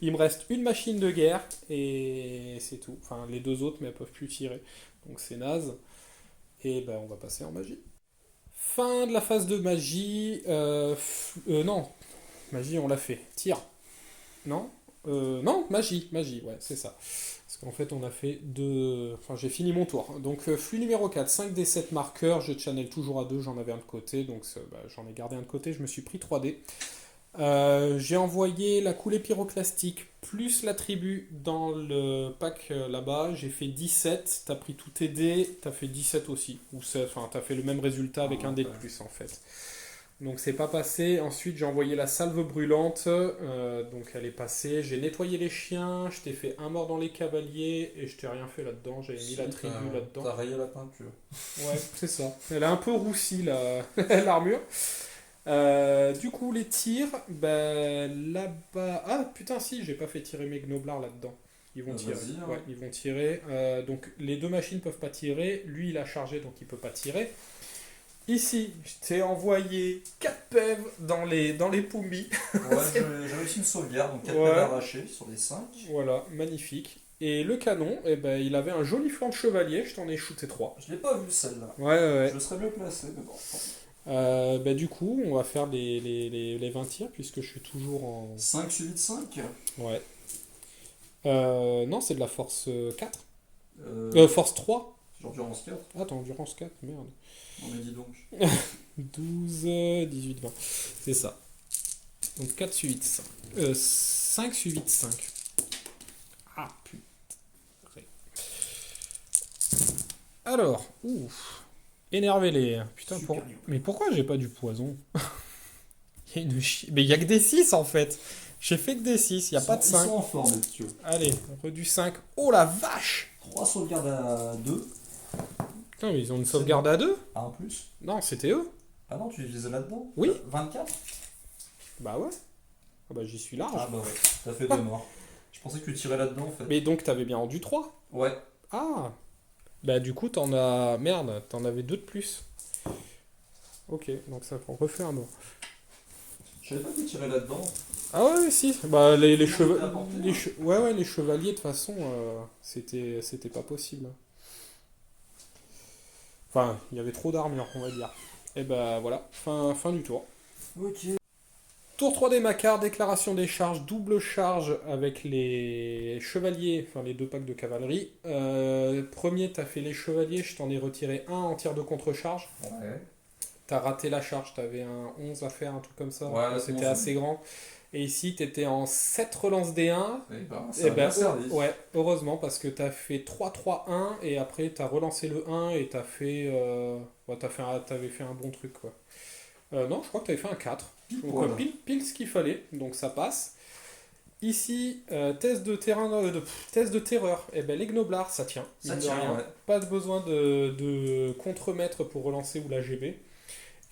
Il me reste une machine de guerre et c'est tout. Enfin, les deux autres, mais elles peuvent plus tirer. Donc c'est naze. Et ben, on va passer en magie. Fin de la phase de magie. Non, magie, on l'a fait. Tire. Non non, magie, ouais, c'est ça. Parce qu'en fait, on a fait deux... Enfin, j'ai fini mon tour. Donc, flux numéro 4, 5d7 marqueurs. Je channel toujours à 2, j'en avais un de côté. Donc, j'en ai gardé un de côté. Je me suis pris 3d. J'ai envoyé la coulée pyroclastique plus la tribu dans le pack là-bas. J'ai fait 17. T'as pris tous tes dés. T'as fait 17 aussi. Enfin, t'as fait le même résultat avec un dé de plus, en fait. Donc c'est pas passé. Ensuite j'ai envoyé la salve brûlante, donc elle est passée. J'ai nettoyé les chiens, je t'ai fait un mort dans les cavaliers et je t'ai rien fait là-dedans. J'avais mis la tribu là-dedans. T'as rayé la peinture. Ouais, c'est ça. Elle a un peu roussi l'armure. Du coup, les tirs, ben, là-bas... Ah, putain, si, j'ai pas fait tirer mes gnoblards là-dedans. Ils vont tirer. Vas-y, hein. Ouais, ils vont tirer. Donc, les deux machines peuvent pas tirer. Lui, il a chargé, donc il peut pas tirer. Ici, je t'ai envoyé 4 pèves dans les Pumbi. Ouais, j'ai réussi une sauvegarde, donc 4 Ouais. pèves arrachés sur les 5. Voilà, magnifique. Et le canon, eh ben, il avait un joli flanc de chevalier. Je t'en ai shooté 3. Je l'ai pas vu celle-là. Ouais, ouais, ouais. Je serais mieux placé, mais bon. Du coup, on va faire les 20 tirs puisque je suis toujours en. 5 suivi de 5. Ouais. Non, c'est de la force 4. Euh, Force 3. Genre durance 4. Attends, endurance 4, merde. Non mais dis donc. 12, 18, 20. C'est ça. Donc 4 suivi de 5. 5 suivi de 5. Ah, putain. Alors, ouf. Énervez-les. Putain, Super pour... nul. mais pourquoi j'ai pas du poison? Il y a une Mais il y a que des 6 en fait. J'ai fait que des 6, il y a pas de Ils 5. sont en forme, les petits. Allez, on du 5. Oh la vache! 3 sauvegardes à 2. Putain, mais ils ont une sauvegarde à 2? Ah, en plus. Non, c'était eux. Ah non, tu les visais là-dedans? Oui. 24? Bah ouais. Ah bah j'y suis large. Ah bah ouais, t'as fait 2 morts. Je pensais que tu tirais là-dedans en fait. Mais donc t'avais bien rendu 3. Ouais. Ah. Bah du coup t'en as... Merde, t'en avais 2 de plus. Ok, donc ça refait un mort. Je savais pas que tu tirais là-dedans. Ah ouais, si. Bah les Comment chevaliers... t'as apporté, Ouais, les chevaliers de toute façon, c'était pas possible. Enfin, il y avait trop d'armure, on va dire. Et bah voilà, fin du tour. Ok. Tour 3 des Macars, déclaration des charges, double charge avec les chevaliers, enfin les 2 packs de cavalerie. Premier, t'as fait les chevaliers, je t'en ai retiré un en tir de contre-charge. Ouais. T'as raté la charge, t'avais un 11 à faire, un truc comme ça. Ouais, C'était 11. assez grand. Et ici, t'étais en 7 relances D1. Et ben, Et ça a bien servi. ouais, heureusement, parce que t'as fait 3-3-1 et après t'as relancé le 1 et t'as fait. Ouais, t'avais fait un bon truc quoi. Non, je crois que t'avais fait un 4. Donc Voilà. pile ce qu'il fallait, donc ça passe. Ici, test de test de terreur. Et ben les gnoblards, ça tient. Ça mine de tient, rien. ouais. Pas de besoin de contre-mètre pour relancer ou la GB.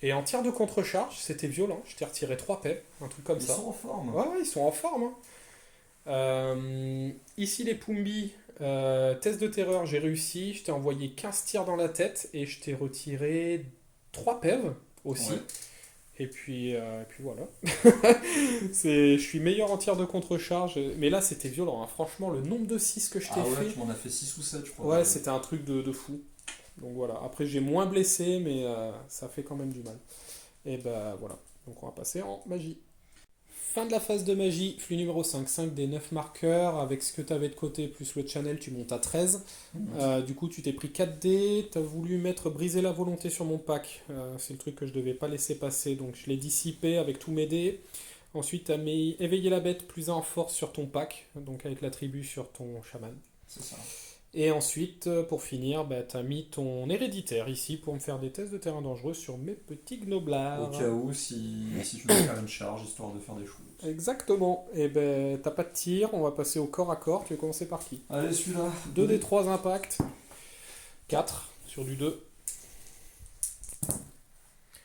Et en tir de contre-charge, c'était violent. Je t'ai retiré 3 pets, un truc comme Ils ça. sont en forme. Ouais, ouais, ils sont en forme. Ici, les Pumbi, test de terreur, j'ai réussi. Je t'ai envoyé 15 tirs dans la tête et je t'ai retiré 3 pèves aussi. Ouais. Et puis voilà. Je suis meilleur en tir de contre-charge. Mais là, c'était violent, hein. Franchement, le nombre de 6 que je t'ai Ah ouais, fait. tu m'en as fait 6 ou 7, je crois. Ouais, c'était un truc de fou. Donc voilà. Après, j'ai moins blessé, mais ça fait quand même du mal. Et bah voilà. Donc on va passer en magie. Fin de la phase de magie, flux numéro 5, 5 des 9 marqueurs, avec ce que tu avais de côté plus le channel, tu montes à 13. Du coup, tu t'es pris 4 dés, tu as voulu mettre briser la volonté sur mon pack. C'est le truc que je devais pas laisser passer, donc je l'ai dissipé avec tous mes dés. Ensuite, tu as mis éveiller la bête plus 1 en force sur ton pack, donc avec l'attribut sur ton chaman. C'est ça. Et ensuite, pour finir, tu as mis ton héréditaire ici pour me faire des tests de terrain dangereux sur mes petits gnoblards. Au cas où, si tu veux faire une charge, histoire de faire des choses. Exactement. Et ben, t'as pas de tir, on va passer au corps à corps. Tu veux commencer par qui? Allez, celui-là. 2 des 3 impacts. 4 sur du 2.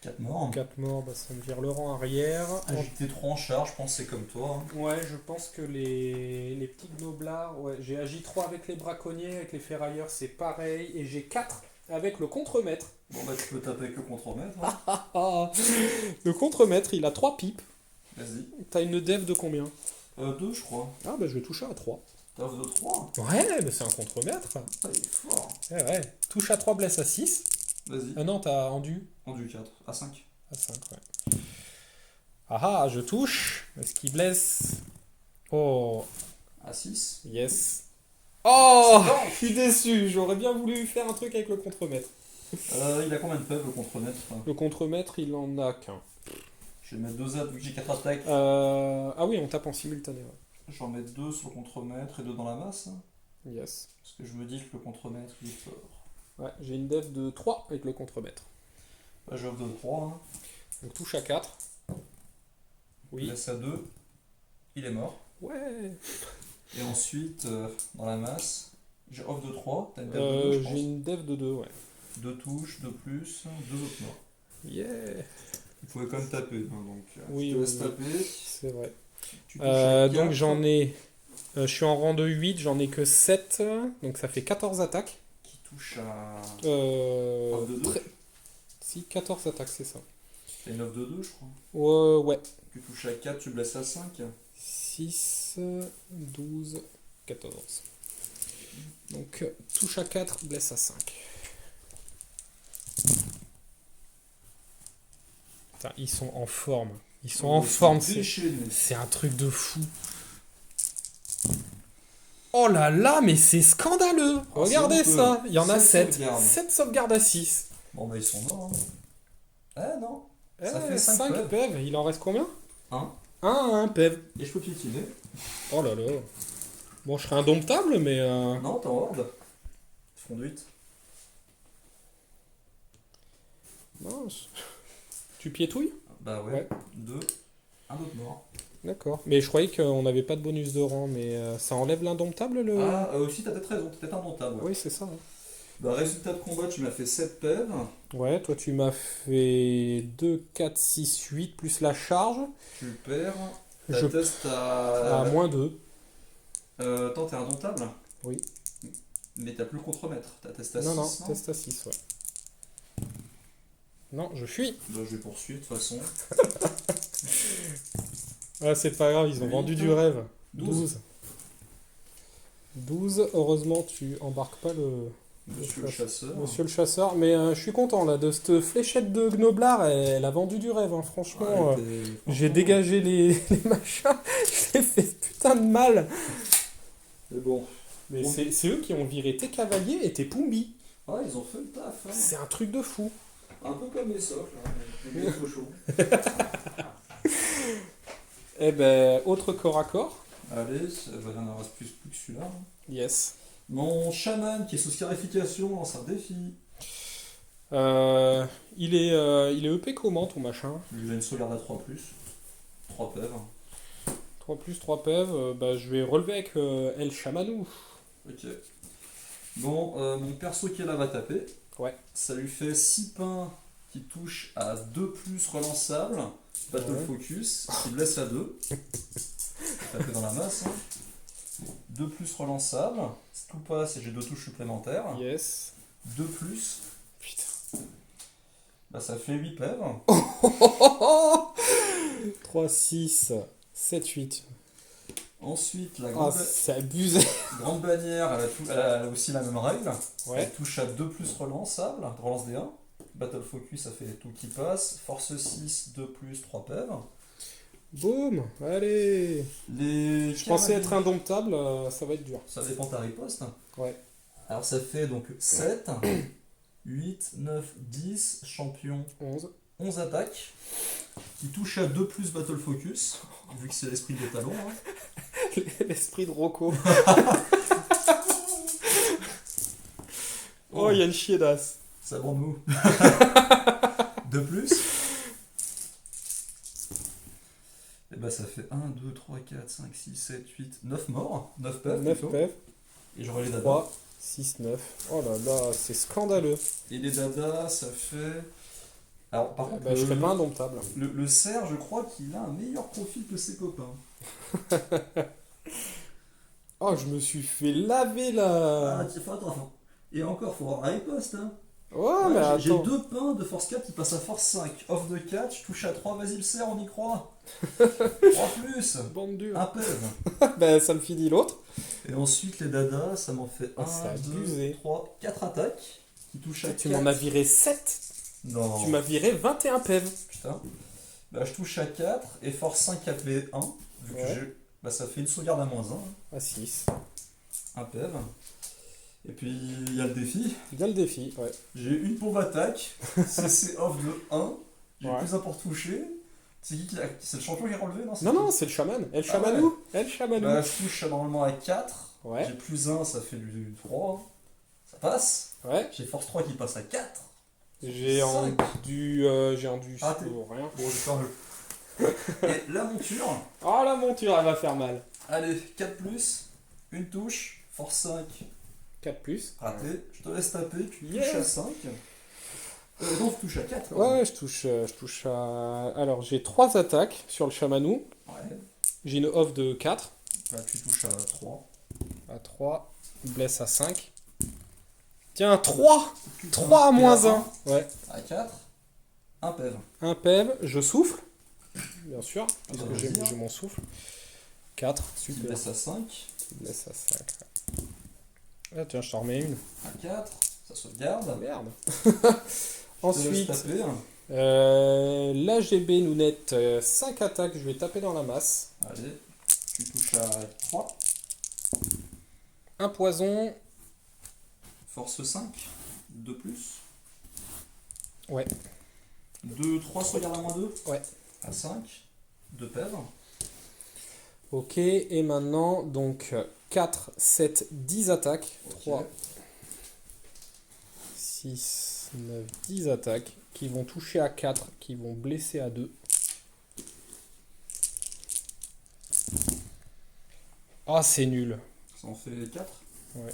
4 morts. 4 morts, bah, ça me vire le rang arrière. Agité 3 en charge, je pense que c'est comme toi. Hein. Ouais, je pense que les petits gnoblards, ouais, j'ai agi 3 avec les braconniers, avec les ferrailleurs, c'est pareil. Et j'ai 4 avec le contremaître. Bon bah tu peux taper avec le contremaître. Hein. Le contremaître, il a 3 pipes. Vas-y. T'as une dev de combien? 2 je crois. Ah bah je vais toucher à 3. T'as off de 3. Ouais, mais c'est un contremaître. Ah, il est fort. Ouais. Touche à 3, blesse à 6. Vas-y. Ah non, t'as endu Rendu 4. À 5. à 5, ouais. Ah ah, je touche. Est-ce qu'il blesse? Oh, À 6. yes. Oh, C'est bon. je suis déçu. J'aurais bien voulu faire un truc avec le contremaître. Il a combien de peuples le contremaître? Le contremaître, il en a qu'un. Je vais mettre 2 attaques vu que j'ai 4 attaques. Ah oui, on tape en simultané. Ouais. Je vais en mettre 2 sur le contremaître et 2 dans la masse. Hein. Yes. Parce que je me dis que le contremaître il est fort. Ouais, j'ai une dev de 3 avec le contremaître. Bah, j'ai off de 3. Hein. Donc touche à 4. Oui. Laisse à 2. Il est mort. Ouais. Et ensuite, dans la masse, j'ai off de 3. T'as une dev de 2, je pense. J'ai une dev de 2, ouais. 2 touches, 2 plus, 2 autres morts. Yeah. Il pouvait quand même taper, hein, donc Oui, je te laisse oui. taper. C'est vrai. Tu touches à Donc 4. j'en ai... je suis en rang de 8, j'en ai que 7, donc ça fait 14 attaques. Qui touche à... Euh... 9 de 2. très- Si, 14 attaques, c'est ça. C'est 9 de 2, je crois. Ouais. Tu touches à 4, tu blesses à 5. 6, 12, 14. Donc touche à 4, blesse à 5. Putain, ils sont en forme. Ils sont en forme, c'est un truc de fou. Oh là là, mais c'est scandaleux. Regardez c'est ça, il y en a 7 7. sauvegardes. 7 sauvegardes à 6. Bon, bah ils sont morts. Hein. Ah non. Ça fait 5 5 PEV. PEV. Il en reste combien 1. 1 PEV. Et je peux piétiner. Oh là là. Bon, je serais indomptable, mais... Non, t'es en horde. Front de 8. mince. Tu piétouilles? Bah ouais. Ouais. 2. Un autre mort. D'accord. Mais je croyais qu'on n'avait pas de bonus de rang, mais ça enlève l'indomptable le... Ah, aussi t'as peut-être raison, t'es peut-être indomptable. Ouais. Oui, c'est ça. Hein. Bah résultat de combat, tu m'as fait 7 PEV. Ouais, toi tu m'as fait 2, 4, 6, 8 plus la charge. Tu perds. Ta Je test à à... moins 2. Attends, t'es indomptable? Oui. Mais t'as plus le contremaître. T'as test à 6, Non, test à 6, ouais. Non, je fuis. Bah, je vais poursuivre de toute façon. Ah, c'est pas grave, ils ont Huit. vendu du rêve. 12. 12, heureusement tu embarques pas le... Monsieur le chasseur. Monsieur le chasseur, mais je suis content là de cette fléchette de Gnoblar, elle a vendu du rêve, hein, franchement. J'ai dégagé les machins, j'ai fait putain de mal. Mais bon. Mais Bon. c'est eux qui ont viré tes cavaliers et tes Pumbi. Ah, ils ont fait le taf. Hein. C'est un truc de fou. Un peu comme les socles. Hein. Les cochons. Eh ben, autre corps à corps. Allez, il en reste plus que celui-là. Hein. Yes. Mon chaman qui est sous scarification lance un défi. Il est EP comment ton machin? Il a une sauvegarde à 3+. 3 PEV. 3 plus 3 PEV, bah, je vais relever avec El Chamanou. Ok. Bon, mon perso qui est là va taper. Ouais. Ça lui fait 6 pains qui touche à 2 plus relançable. Battle Ouais. Focus, qui blesse à 2. Taper dans la masse. Hein. 2 plus relançable. Si tout passe et j'ai 2 touches supplémentaires. Yes. 2 plus. Putain. Bah ça fait 8 PEV. 3, 6, 7, 8. Ensuite, la Ah, grande, c'est abusé. grande bannière, elle a aussi la même règle. Ouais. Elle touche à 2 plus relançable, relance des 1. Battle Focus, ça fait tout qui passe. Force 6, 2 plus, 3 PEV. Boum. Allez. Les Je pensais cavaliers, être indomptable, ça va être dur. ça dépend de ta riposte. Ouais. Alors ça fait donc 7, 8, 9, 10, champion, 11. 11 attaques. Qui touche à 2 plus Battle Focus, vu que c'est l'esprit des talons. Hein. L'esprit de Rocco. Oh, il y a une chiédasse. Ça bande mou. 2 plus. Et bah ça fait 1, 2, 3, 4, 5, 6, 7, 8, 9 morts. 9 PEV 9 plutôt. PEV. Et j'aurai les dadas. 3, 6, 9. Oh là là, c'est scandaleux. Et les dadas, ça fait... Alors par contre, Bah, je serais pas indomptable. le cerf, je crois qu'il a un meilleur profil que ses copains. Oh, je me suis fait laver là. Ah, tu fais attention. Et encore, faut avoir un riposte. Hein. Ouais, mais J'ai attends. 2 pains de force 4 qui passent à force 5. Off de 4, je touche à 3, vas-y le cerf, on y croit. 3 plus. Bande dure. Un PEV. Bah, ça me finit l'autre. Et ensuite, les dadas, ça m'en fait Ah, 1, c'est 2, abusé. 3, 4 attaques. Qui touchent à 4. Tu m'en as viré 7. Non. Tu m'as viré 21 PEV. Putain. Bah, je touche à 4 et force 5 AP1. Vu que Ouais. j'ai. Bah, ça fait une sauvegarde à -1. À 6. Un PEV. Et puis, il y a le défi. Bien le défi, ouais. J'ai une pauvre attaque. CC off de 1. J'ai Ouais. plus un pour toucher. C'est c'est le champion qui a relevé, non c'est Non, qui non, c'est le chaman. El Ah Chamanou. El Chamanou. Bah, je touche normalement à 4. Ouais. J'ai plus 1, ça fait du 3. Ça passe. Ouais. J'ai force 3 qui passe à 4. J'ai Cinq. J'ai endu Raté. pour rien. Bon, j'ai perdu. Et la monture. Oh, la monture, elle va faire mal. Allez, 4 plus. Une touche. Force 5. 4 plus. Raté. Je te laisse taper. Tu Yes. touches à 5. Non, tu touches à 4. Ouais, je touche à... Alors, j'ai 3 attaques sur le chamanou. Ouais. J'ai une off de 4. Là, tu touches à 3. À 3. Blesse à 5. Tiens, 3 3 à moins 1. Ouais. À 4. Un PEV. Un PEV, je souffle. Bien sûr, puisque bah, j'ai vas-y, hein. mon souffle. 4, Tu super. blesses à 5. Blesse à 5. Ah tiens, je t'en remets une. À 4. Ça sauvegarde. Merde. Je te laisse Ensuite, taper. l'AGB nous net 5 attaques, je vais taper dans la masse. Allez. Tu touches à 3. Un poison. Force 5. 2 plus. Ouais. 2, 3 sauvegarde à moins 2. Ouais. À 5. 2 PEV. Ok, et maintenant, donc 4, 7, 10 attaques. Ok. 3, 6, 9, 10 attaques qui vont toucher à 4, qui vont blesser à 2. Ah, c'est nul. Ça en fait 4. Ouais.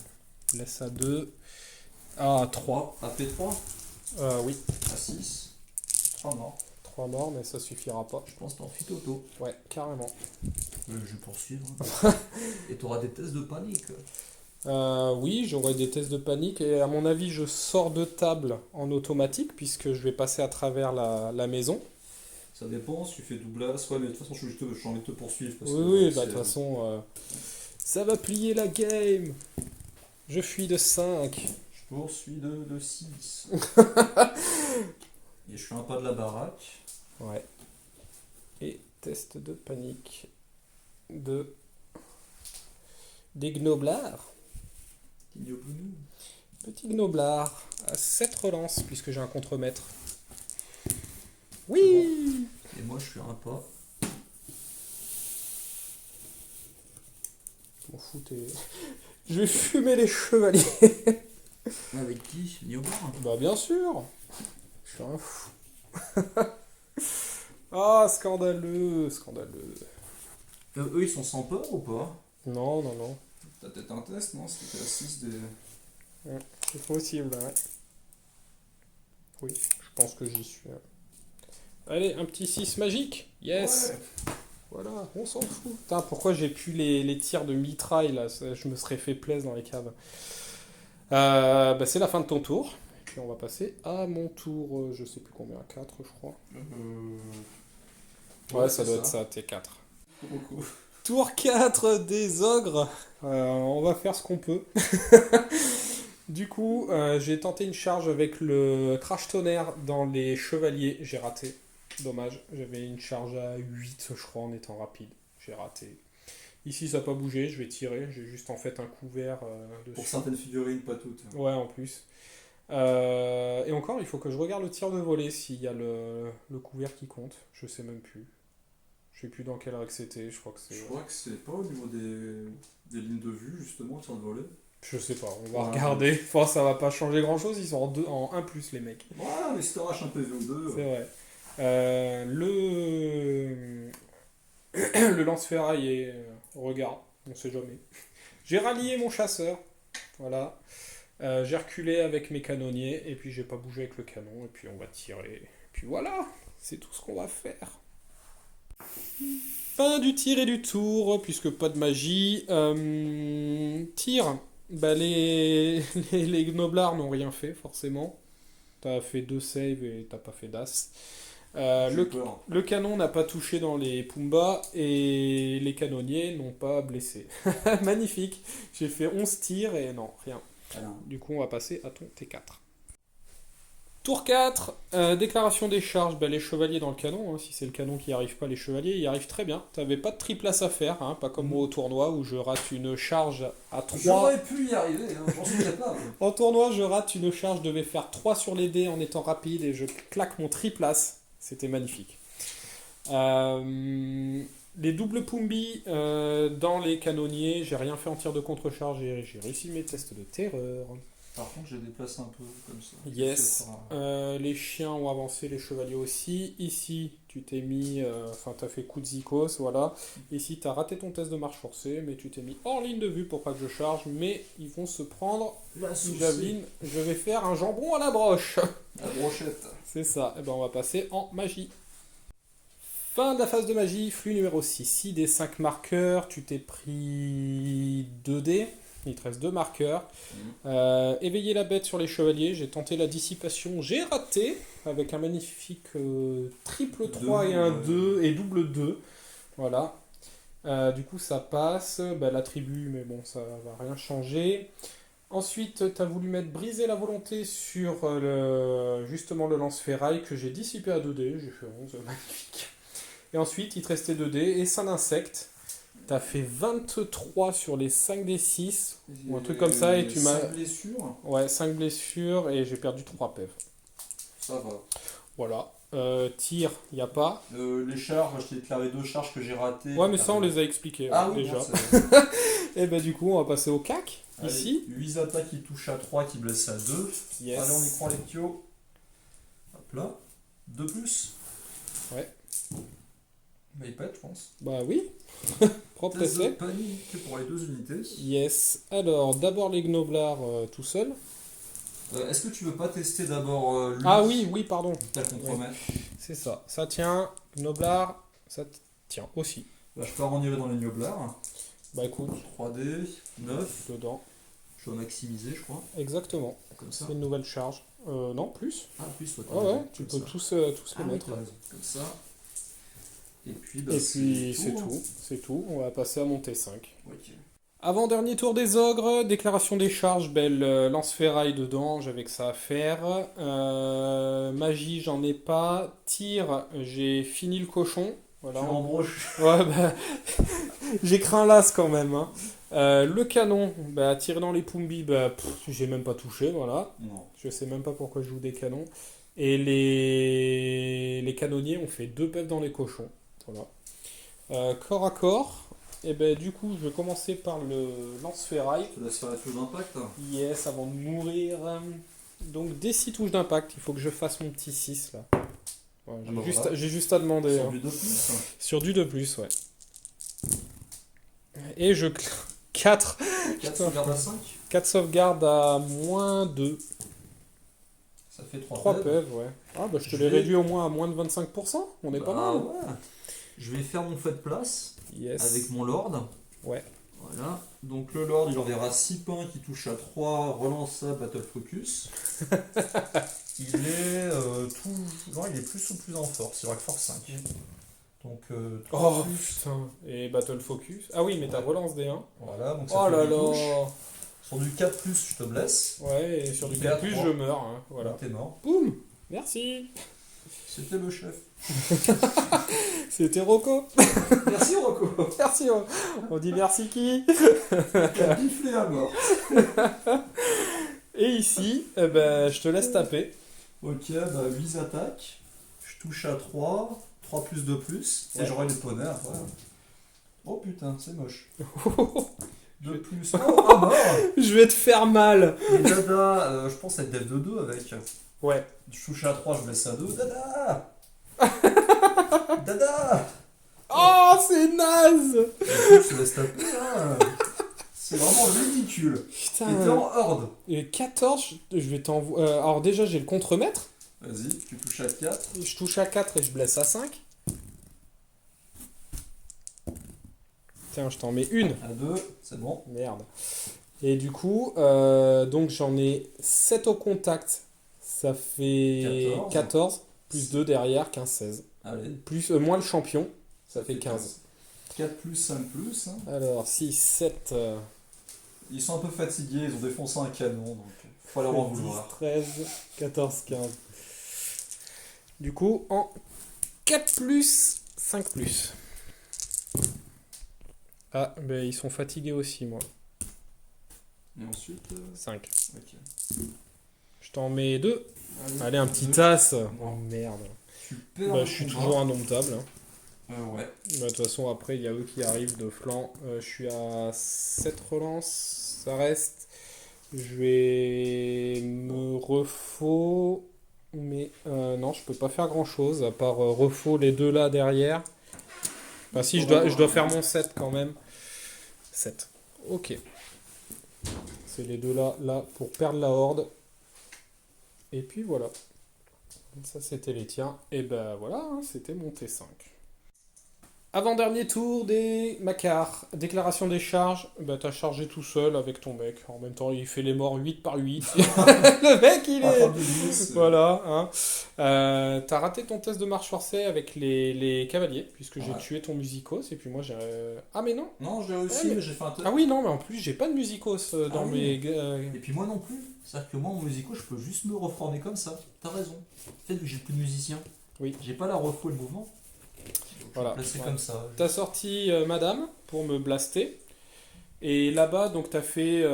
Blesse à 2. Ah, 3. 3. AP 3. Oui. À 6. 3 morts. 3 morts, mais ça suffira pas. Je pense que t'en fites auto. Ouais, carrément. Je vais poursuivre. Et t'auras des tests de panique. Oui, j'aurai des tests de panique et à mon avis, je sors de table en automatique puisque je vais passer à travers la maison. Ça dépend, si tu fais doublage, ouais, mais de toute façon, j'ai envie de te poursuivre. Parce Oui, que oui, c'est- bah de toute façon, ça va plier la game. Je fuis de 5. Je poursuis de 6. Et je suis un pas de la baraque. Ouais. Et test de panique de des gnoblards. Ignoblounou. Petit gnoblard à 7 relances puisque j'ai un contremaître. Oui. Et moi, je suis un pas. Je m'en fous, je vais fumer les chevaliers. Avec qui Niobar. Bah bien sûr. Je suis un fou. Ah, scandaleux, scandaleux. Eux, ils sont sans peur ou pas? Non, non, non. T'as peut-être un test, non? C'était à 6 des. C'est possible, ouais. Oui, je pense que j'y suis. Allez, un petit 6 magique. Yes. Ouais. Voilà, on s'en fout. Putain, pourquoi j'ai pu les tirs de mitraille là? Je me serais fait plaisir dans les caves. Bah, c'est la fin de ton tour. Et puis on va passer à mon tour, je sais plus combien, 4 je crois. Ouais, ça doit être ça, T4. Beaucoup. Tour 4 des ogres. On va faire ce qu'on peut. Du coup, j'ai tenté une charge avec le crash tonnerre dans les chevaliers. J'ai raté. Dommage. J'avais une charge à 8, je crois, en étant rapide. J'ai raté. Ici, ça n'a pas bougé. Je vais tirer. J'ai juste en fait un couvert dessus. Pour certaines figurines, pas toutes. Ouais, en plus. Et encore, il faut que je regarde le tir de volée s'il y a le couvert qui compte. Je sais même plus. Je sais plus dans quelle règle c'était. Je crois que c'est. Je crois que c'est pas au niveau des lignes de vue, justement, le tir de volet. Je sais pas, on va Ouais. regarder. Enfin, ça va pas changer grand chose, ils sont en 1 plus les mecs. Voilà, mais si t'arraches un PV ou 2. C'est vrai. Le lance-ferraille est. Regarde, on sait jamais. J'ai rallié mon chasseur. Voilà. J'ai reculé avec mes canonniers et puis j'ai pas bougé avec le canon et puis on va tirer. Et puis voilà, c'est tout ce qu'on va faire. Fin du tir et du tour, puisque pas de magie. Tir. Bah les gnoblards n'ont rien fait forcément. T'as fait 2 saves et t'as pas fait d'as. Le canon n'a pas touché dans les Pumba et les canonniers n'ont pas blessé. Magnifique. J'ai fait 11 tirs et non, rien. Alors, Du coup, on va passer à ton T4. Tour 4, déclaration des charges. Les chevaliers dans le canon, hein, si c'est le canon qui n'y arrive pas, les chevaliers y arrivent très bien. T'avais pas de triplace à faire, hein, pas comme moi au tournoi où je rate une charge à 3. j'aurais pu y arriver, hein, j'en suis capable. En tournoi, je rate une charge, je devais faire 3 sur les dés en étant rapide et je claque mon triplace. C'était magnifique. Les doubles Pumbi dans les canonniers, j'ai rien fait en tir de contre-charge et j'ai réussi mes tests de terreur. Par contre, j'ai déplacé un peu comme ça. Yes. Les chiens ont avancé, les chevaliers aussi. Ici, Tu t'es mis... Enfin, t'as fait coup de zikos, voilà. Ici, t'as raté ton test de marche forcée, mais tu t'es mis hors ligne de vue pour pas que je charge. Mais ils vont se prendre une javeline. Je vais faire un jambon à la broche. La brochette. C'est ça. Et ben, on va passer en magie. Fin de la phase de magie, flux numéro 6. 6 des 5 marqueurs, tu t'es pris 2 dés. Il te reste 2 marqueurs. Éveiller la bête sur les chevaliers. J'ai tenté la dissipation. J'ai raté. Avec un magnifique triple 3 et un 2 et double 2. Voilà. Du coup, ça passe. La tribu, mais bon, ça va rien changer. Ensuite, tu as voulu mettre briser la volonté sur justement le lance-ferraille que j'ai dissipé à 2 dés. J'ai fait 11. Magnifique. Et ensuite, il te restait 2 dés et 5 d'insectes. T'as fait 23 sur les 5 des 6, ou un truc comme ça, et tu m'as... 5 blessures. Ouais, 5 blessures, et j'ai perdu 3 PEV. Ça va. Voilà. Tir, il n'y a pas. Les charges, je t'ai déclaré 2 charges que j'ai ratées. Ouais, mais ça, on les a expliquées Ah oui, déjà. bon, Et bah du coup, on va passer au CAC, ici. 8 attaques qui touchent à 3, qui blessent à 2. Yes. Allez, on y croit les Kyo. Hop là. 2 plus. Ouais. Mais il pète, je pense. Bah oui. Propre Test de essai. panique pour les 2 unités. Yes. Alors, d'abord les gnoblards tout seuls. Est-ce que tu veux pas tester d'abord lui? Ah oui, pardon. T'as compromettre. C'est ça. Ça tient. Gnoblar, ça tient aussi. Bah, je peux arrondir dans les gnoblards. Bah écoute, 3D, 9. dedans. Je dois maximiser, je crois. Exactement. Comme ça. C'est une nouvelle charge. Non, plus. Ah, plus, ouais, Ah ouais, tu peux tous les mettre. Comme ça. Et puis, Et puis c'est tout. C'est tout. On va passer à monter 5. Ok. Avant-dernier tour des ogres, déclaration des charges, belle lance-ferraille dedans, j'avais que ça à faire. Magie, j'en ai pas. Tir, j'ai fini le cochon. Voilà. Tu m'embroches. Ouais, j'ai craint l'as quand même. Hein. Le canon, tirer dans les Pumbi, j'ai même pas touché, voilà. Non. Je sais même pas pourquoi je joue des canons. Et les canonniers ont fait 2 pèves dans les cochons. Voilà. Corps à corps. Et du coup, je vais commencer par le lance-ferraille. Tu laisses faire la touche d'impact. Yes, avant de mourir. Donc, des 6 touches d'impact. Il faut que je fasse mon petit 6 là. Ouais, j'ai juste à demander. Sur hein. du 2 plus. Sur du 2+, ouais. Et je... 4. 4 sauvegardes à 5. 4 sauvegardes à moins 2. Ça fait 3 3 PEV, ouais. Ah, je te l'ai réduit au moins à moins de 25%. On est pas mal. Ouais. Je vais faire mon fait de place. Yes. Avec mon Lord. Ouais. Voilà. Donc le Lord, il enverra 6 pains qui touchent à 3, relance ça, Battle Focus. Il est Non, il est plus ou plus en force, il aura que force 5. Donc 3 Oh plus. putain. Et Battle Focus. Ah oui, mais ta relance des 1. Voilà, donc ça Oh fait là 8 touches. là. Sur du 4 plus, je te blesse. Ouais, et sur du Il est à 4+, 3. je meurs. Hein. Voilà. T'es mort. Boum. Merci. C'était le chef. C'était Rocco. Merci Rocco. Merci. On dit merci qui? T'as biflé à mort. Et ici, je te laisse taper. Ok, 8 attaques. Je touche à 3. 3 plus 2 plus. Et Ouais. j'aurai les poneys après. Oh putain, c'est moche. 2 plus. Oh, à mort. Je vais te faire mal. Et Dada, je pense être dev de 2 avec. Ouais. Je touche à 3, je blesse à 2. Dada. Dada. Oh, c'est naze. Je te laisse taper, hein. C'est vraiment ridicule. Putain. Et t'es en horde. Et 14, je vais t'envoyer... alors déjà, j'ai le contre-maître. Vas-y, tu touches à 4. Je touche à 4 et je blesse à 5. Tiens, je t'en mets une. À 2, c'est bon. Merde. Et du coup, donc j'en ai 7 au contact. Ça fait 14. Plus 2 derrière, 15, 16. Allez. Plus, moins le champion, ça fait 15. 4 plus, 5 plus. Hein. Alors, 6, 7... Ils sont un peu fatigués, ils ont défoncé un canon, donc faut leur en 10, vouloir. 13, 14, 15. Du coup, en 4 plus, 5 plus. Ah, ils sont fatigués aussi, moi. Et ensuite... 5. Ok. Je t'en mets 2. Allez, un petit 2. tasse. Oh Bon. merde. Tu perds le Je suis combat. toujours indomptable. Ouais. De toute façon, après, il y a eux qui arrivent de flanc. Je suis à 7 relances. Ça reste. Je vais me refaux. Mais non, je peux pas faire grand chose à part refaux les deux là derrière. Enfin, si, je dois faire mon 7 quand même. 7. Ok. C'est les deux là pour perdre la horde. Et puis voilà. Ça, c'était les tiens. Et ben voilà, hein, c'était mon T5. Avant-dernier tour des Macars. Déclaration des charges. Bah, t'as chargé tout seul avec ton mec. En même temps, il fait les morts 8 par 8. Le mec, il est... Voilà. Hein. T'as raté ton test de marche forcée avec les cavaliers, puisque j'ai tué ton musicos. Et puis moi, j'ai... Ah, mais non. Non, je l'ai réussi, mais j'ai fait un test. Ah oui, non, mais en plus, j'ai pas de musicos dans mes... Et puis moi non plus. C'est-à-dire que moi, en musico, je peux juste me reformer comme ça. T'as raison. Fait que j'ai plus de musicien. Oui. J'ai pas la refou et le mouvement. Voilà. C'est comme ça. T'as sorti Madame pour me blaster. Et là-bas, donc t'as fait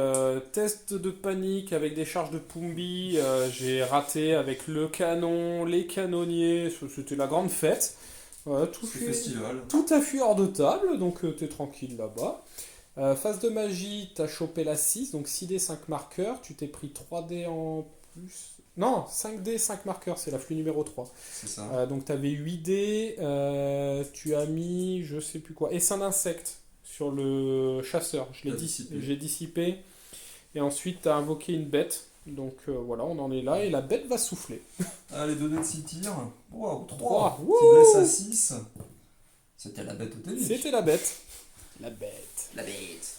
test de panique avec des charges de Pumbi. J'ai raté avec le canon, les canonniers. C'était la grande fête. Voilà, tout a fui hors de table, donc t'es tranquille là-bas. Phase de magie, t'as chopé la 6, donc 6D, 5 marqueurs. Tu t'es pris 3D en plus. Non, 5D, 5 marqueurs, c'est la flux numéro 3. C'est ça. Donc tu avais 8D, tu as mis je sais plus quoi, essaim d'insectes sur le chasseur, j'ai dissipé. Et ensuite tu as invoqué une bête, donc voilà, on en est là, et la bête va souffler. Allez, 2 dés de 6 tirs. Wow, 3. Trois. Qui blesse à 6. C'était la bête au tennis. C'était la bête. La bête. La bête.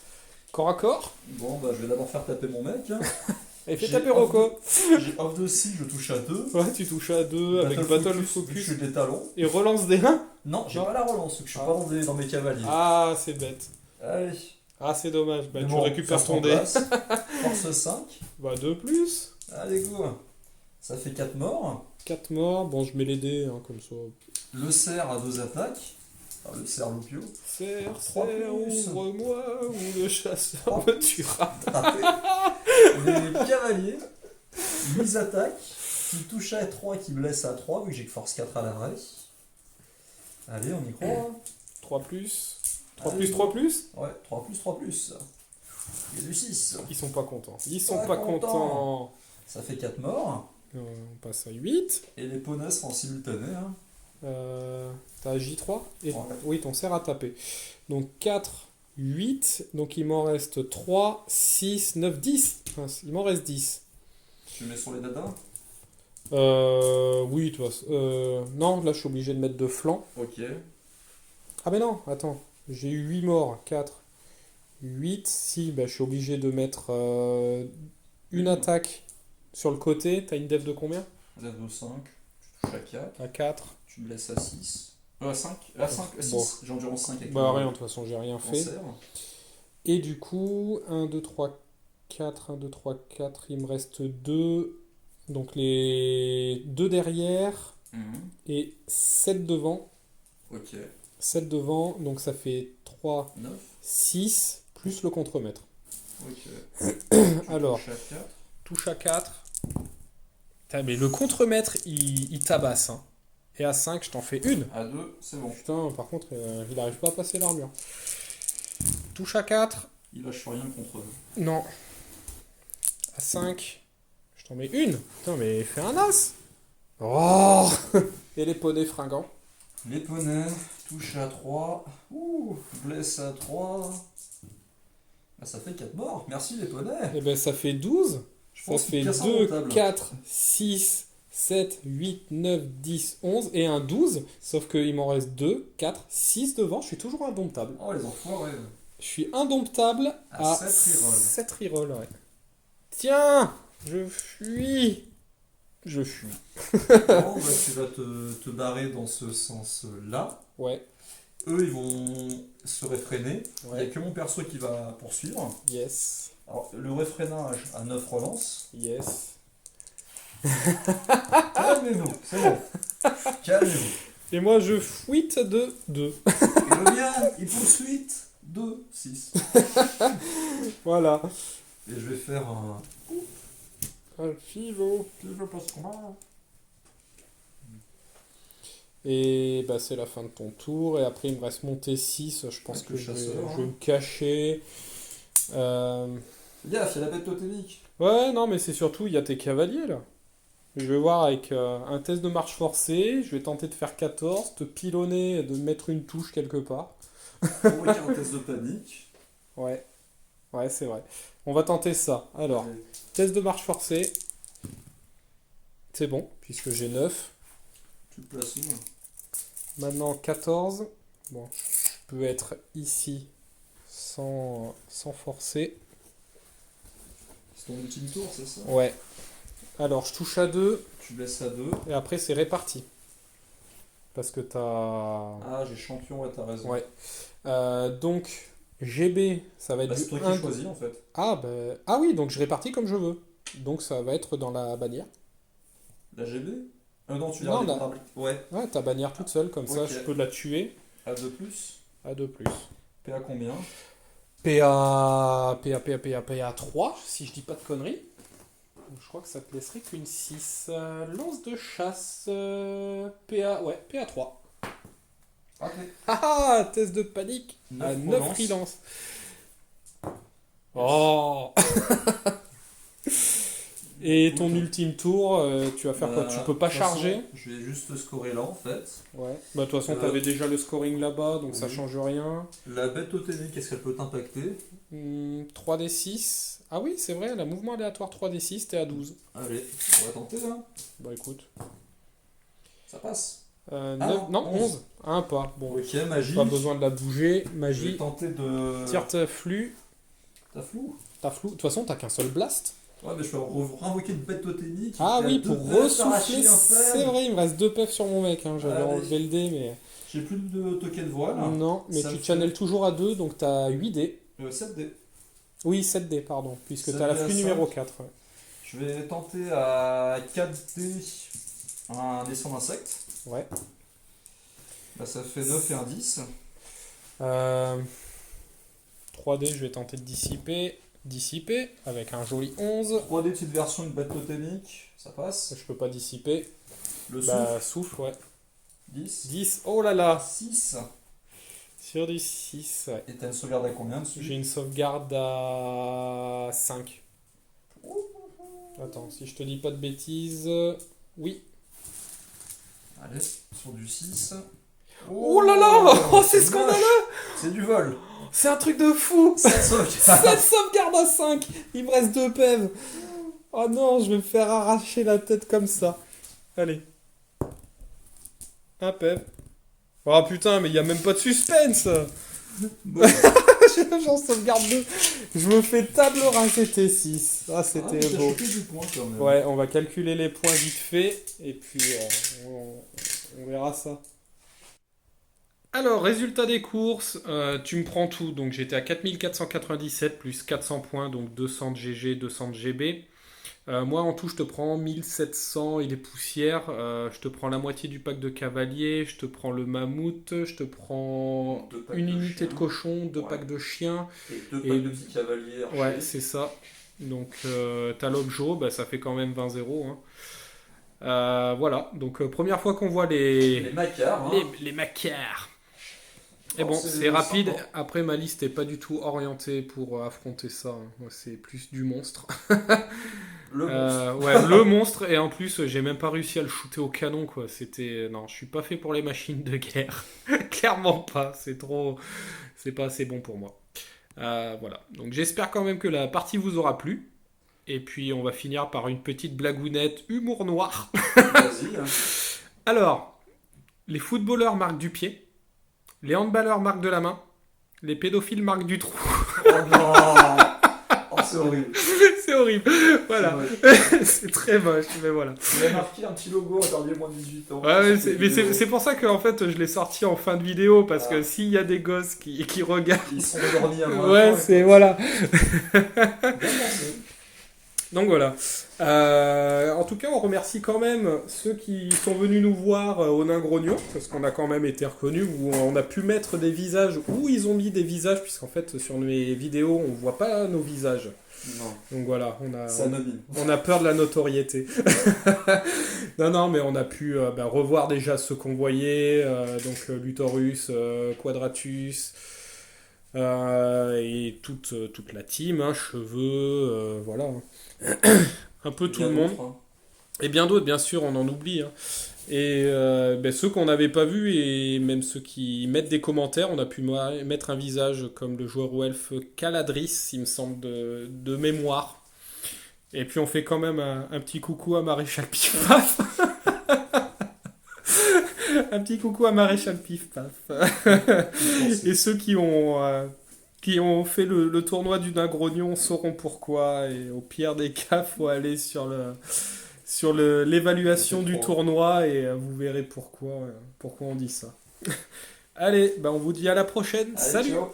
Corps à corps. Bon, bah je vais d'abord faire taper mon mec. Et fais taper Rocco. J'ai off de 6, je touche à 2. Ouais, tu touches à 2 avec Battle Focus. Je suis des talons. Et relance des 1. Non, j'ai pas la relance, je suis pas dans mes cavaliers. Ah, c'est bête. Allez. Ah, c'est dommage. Bah, tu bon, récupères ton dé. Force 5. Bah, 2 plus. Allez, go. Ça fait 4 morts. 4 morts. Bon, je mets les dés, hein, comme ça. Le cerf a 2 attaques. Enfin, le cerf loupio. Cerf, Trois plus. ouvre-moi, ou le chasseur me tuera. Les cavaliers, 8 attaques, qui touche à 3, qui blesse à 3, vu que j'ai que force 4 à l'arrêt. Allez, on y croit. 3 plus. 3 Allez, plus, 3 plus. Ouais, 3 plus, 3 plus. Il y a du 6. Ils sont pas contents. Ils sont Pas pas contents. contents. Ça fait 4 morts. On passe à 8. Et les poneys seront en simultané. Hein. T'as J3 et... Ouais. Oui, ton cerf a tapé. Donc 4, 8. Donc il m'en reste 3, 6, 9, 10. Enfin, il m'en reste 10. Tu mets sur les dadas. Oui, toi. Non, là je suis obligé de mettre de flanc. Ok. Ah mais non, attends. J'ai eu 8 morts. 4, 8. Si, bah, je suis obligé de mettre une attaque sur le côté. T'as une def de combien? Def de 5. Tu touches à 4. À 4. Tu blesses à 6. À 5. À 5, à 6. Bon. J'ai endurance 5 avec Bah rien, de toute façon, j'ai rien fait. cancer. Et du coup, 1, 2, 3, 4, 1, 2, 3, 4, il me reste 2. Donc les 2 derrière et 7 devant. Ok. 7 devant, donc ça fait 3, 9. 6, plus le contremaître. Ok. Alors, Touche à 4. touche à 4. Putain, mais le contremaître, il tabasse. Hein. Et à 5, je t'en fais une. À 2, c'est bon. Putain, par contre, il arrive pas à passer l'armure. Touche à 4. Il lâche rien contre eux. Non. À 5, je t'en mets une. Putain, mais fais un as. Oh. Et les poneys fringants. Les poneys, touche à 3. Ouh, blesse à 3. Bah, ça fait 4 morts. Merci les poneys. Et ben ça fait 12. Je Ça pense fait qu'il casse un 2, table. 4, 6, 7, 8, 9, 10, 11 et un 12. Sauf qu'il m'en reste 2, 4, 6 devant. Je suis toujours indomptable. Oh les enfoirés. Je suis indomptable À à 7 rerolls. 7 rerolls, ouais. Tiens, je fuis. Je fuis. Bon, bah, tu vas te barrer dans ce sens-là. Ouais, Eux, ils vont se réfréner. Il n'y a ouais. que mon perso qui va poursuivre. Yes, Alors, le réfrénage à 9 relances. yes. Calmez-vous, c'est bon. Calmez-vous. Et moi, je fuite de 2. Et le mien, il poursuit de 6. Voilà. Et je vais faire un. Fivo. Je passe combat. Et bah, c'est la fin de ton tour. Et après, il me reste mon T6. Je pense Avec que le je vais chasseur, hein. me cacher. Gaffe, il y a la bête totémique. Ouais, non, mais c'est surtout, il y a tes cavaliers là. Je vais voir avec un test de marche forcée. Je vais tenter de faire 14, te pilonner et de mettre une touche quelque part. Provoquer un test de panique. Ouais, ouais, c'est vrai. On va tenter ça. Alors, Allez. test de marche forcée. C'est bon, puisque j'ai 9. Tu te places où là? Maintenant 14. Bon, je peux être ici sans forcer. C'est ton ultime tour, c'est ça? Ouais. Alors, je touche à 2 Tu laisses à 2. et après c'est réparti. Parce que t'as... Ah, j'ai champion, ouais, t'as raison. Ouais. Donc, GB, ça va être Bah, c'est du toi 1. qui choisis en fait. Ah, ah oui, donc je répartis comme je veux. Donc ça va être dans la bannière. La GB? Non, tu Non, viens là. Ouais, Ouais, ta bannière toute seule, comme ça Ok. je peux la tuer à 2 plus. à 2 plus. PA combien? PA 3, si je dis pas de conneries. Donc, je crois que ça te laisserait qu'une 6. Lance de chasse. PA 3. Ok. Ah ah, test de panique à 9 relance. relance. Oh Et ton Écoute, ultime tour, tu vas faire quoi? Tu peux pas de toute façon, charger? Je vais juste scorer là en fait. Ouais. Bah, de toute façon, Euh, t'avais déjà le scoring là-bas, donc ça oui. change rien. La bête totémique, est-ce qu'elle peut t'impacter? 3d6. Ah oui, c'est vrai, la mouvement aléatoire 3d6, t'es à 12. Allez, on va tenter hein. Bah écoute. Ça passe. Non, 11. Un pas. Bon, Ok, magie. pas besoin de la bouger. Je vais Magie. tenter de. Tire ta flux. T'as flou? Ta flou. De toute façon, t'as qu'un seul blast. Ouais, mais je peux renvoquer une bête totémique. Ah qui a oui, deux pour pefs ressouffler. arrachés, un C'est faible. vrai, il me reste 2 pefs sur mon mec. Hein. J'avais Allez. enlevé le dé, mais. J'ai plus de token de voile. Non, mais Ça tu me channels fait- toujours à 2, donc t'as 8 dés. 7D. Oui, 7 dés, pardon. Puisque 7 t'as la dés à flux 5. numéro 4. Ouais. Je vais tenter à 4D un descend d'insecte. Ouais. Bah, ça fait 9 et un 10. 3D, je vais tenter de dissiper. Dissiper avec un joli 11. 3D petite version de bête totémique. Ça passe. Je peux pas dissiper. Le Bah, souffle, ouais. 10. 10. Oh là là. 6. Sur du 6, ouais. Et t'as une sauvegarde à combien dessus? J'ai une sauvegarde à 5. Attends, si je te dis pas de bêtises. Oui. Allez, sur du 6. Oh là là. Oh, c'est scandaleux. C'est du vol. C'est un truc de fou. 7 sauvegardes. 7 sauvegardes à 5. Il me reste 2 pèves. Oh non, je vais me faire arracher la tête comme ça. Allez. Un pève. Oh putain, mais il y a même pas de suspense. J'en sauvegarde 2. Je me fais table rasée T6. Ah, c'était t'as beau. chopé du point quand même. Ouais, on va calculer les points vite fait. Et puis, on verra ça. Alors, résultat des courses, tu me prends tout. Donc, j'étais à 4497 plus 400 points, donc 200 de GG, 200 de GB. Moi, en tout, je te prends 1700 et les poussières. Je te prends la moitié du pack de cavaliers. Je te prends le mammouth. Je te prends 2 packs une de unité de chiens. cochon, 2 Ouais. packs de chiens. Et 2 Et- packs de petits cavaliers. archers. Ouais, c'est ça. Donc, t'as l'objo, bah, ça fait quand même 20-0. Hein. Voilà, donc première fois qu'on voit Les macards. Hein. les macaires. Et Alors, bon, c'est rapide. sympa. Après, ma liste n'est pas du tout orientée pour affronter ça. Hein. Moi, c'est plus du monstre. Le monstre. Ouais, le monstre. Et en plus, j'ai même pas réussi à le shooter au canon, quoi. C'était... Non, je suis pas fait pour les machines de guerre. Clairement pas. C'est trop... C'est pas assez bon pour moi. Voilà. Donc, j'espère quand même que la partie vous aura plu. Et puis, on va finir par une petite blagounette humour noir. Vas-y. Hein. Alors, les footballeurs marquent du pied. Les handballeurs marquent de la main. Les pédophiles marquent du trou. Oh non. Oh, c'est horrible. C'est horrible. Voilà. C'est C'est très moche, mais voilà. Il a marqué un petit logo interdit moins de 18 ans. Ouais, mais c'est pour ça que en fait, je l'ai sorti en fin de vidéo, parce que s'il y a des gosses qui regardent... Ils sont endormis à moi. Ouais, c'est... Voilà. Bien pensé. Donc voilà. En tout cas, on remercie quand même ceux qui sont venus nous voir au Nain Grognon, parce qu'on a quand même été reconnus, où on a pu mettre des visages, où ils ont mis des visages, puisqu'en fait, sur mes vidéos, on voit pas nos visages. Non. Donc voilà, C'est anonyme. on a peur de la notoriété. Non, mais on a pu revoir déjà ceux qu'on voyait, donc Luthorus, Quadratus, et toute la team, hein, cheveux, voilà. Un peu tout le monde. Et bien d'autres, bien sûr, on en oublie. Hein. Et ceux qu'on n'avait pas vus, et même ceux qui mettent des commentaires, on a pu mettre un visage comme le joueur ou elfe Caladris, il me semble, de mémoire. Et puis on fait quand même un petit coucou à Maréchal Pif Paf. Un petit coucou à Maréchal Pif Paf. Et ceux qui ont fait le tournoi du Nagrognon sauront pourquoi. Et au pire des cas, faut aller sur l'évaluation du tournoi et vous verrez pourquoi on dit ça. Allez, on vous dit à la prochaine. Allez, Salut! ciao.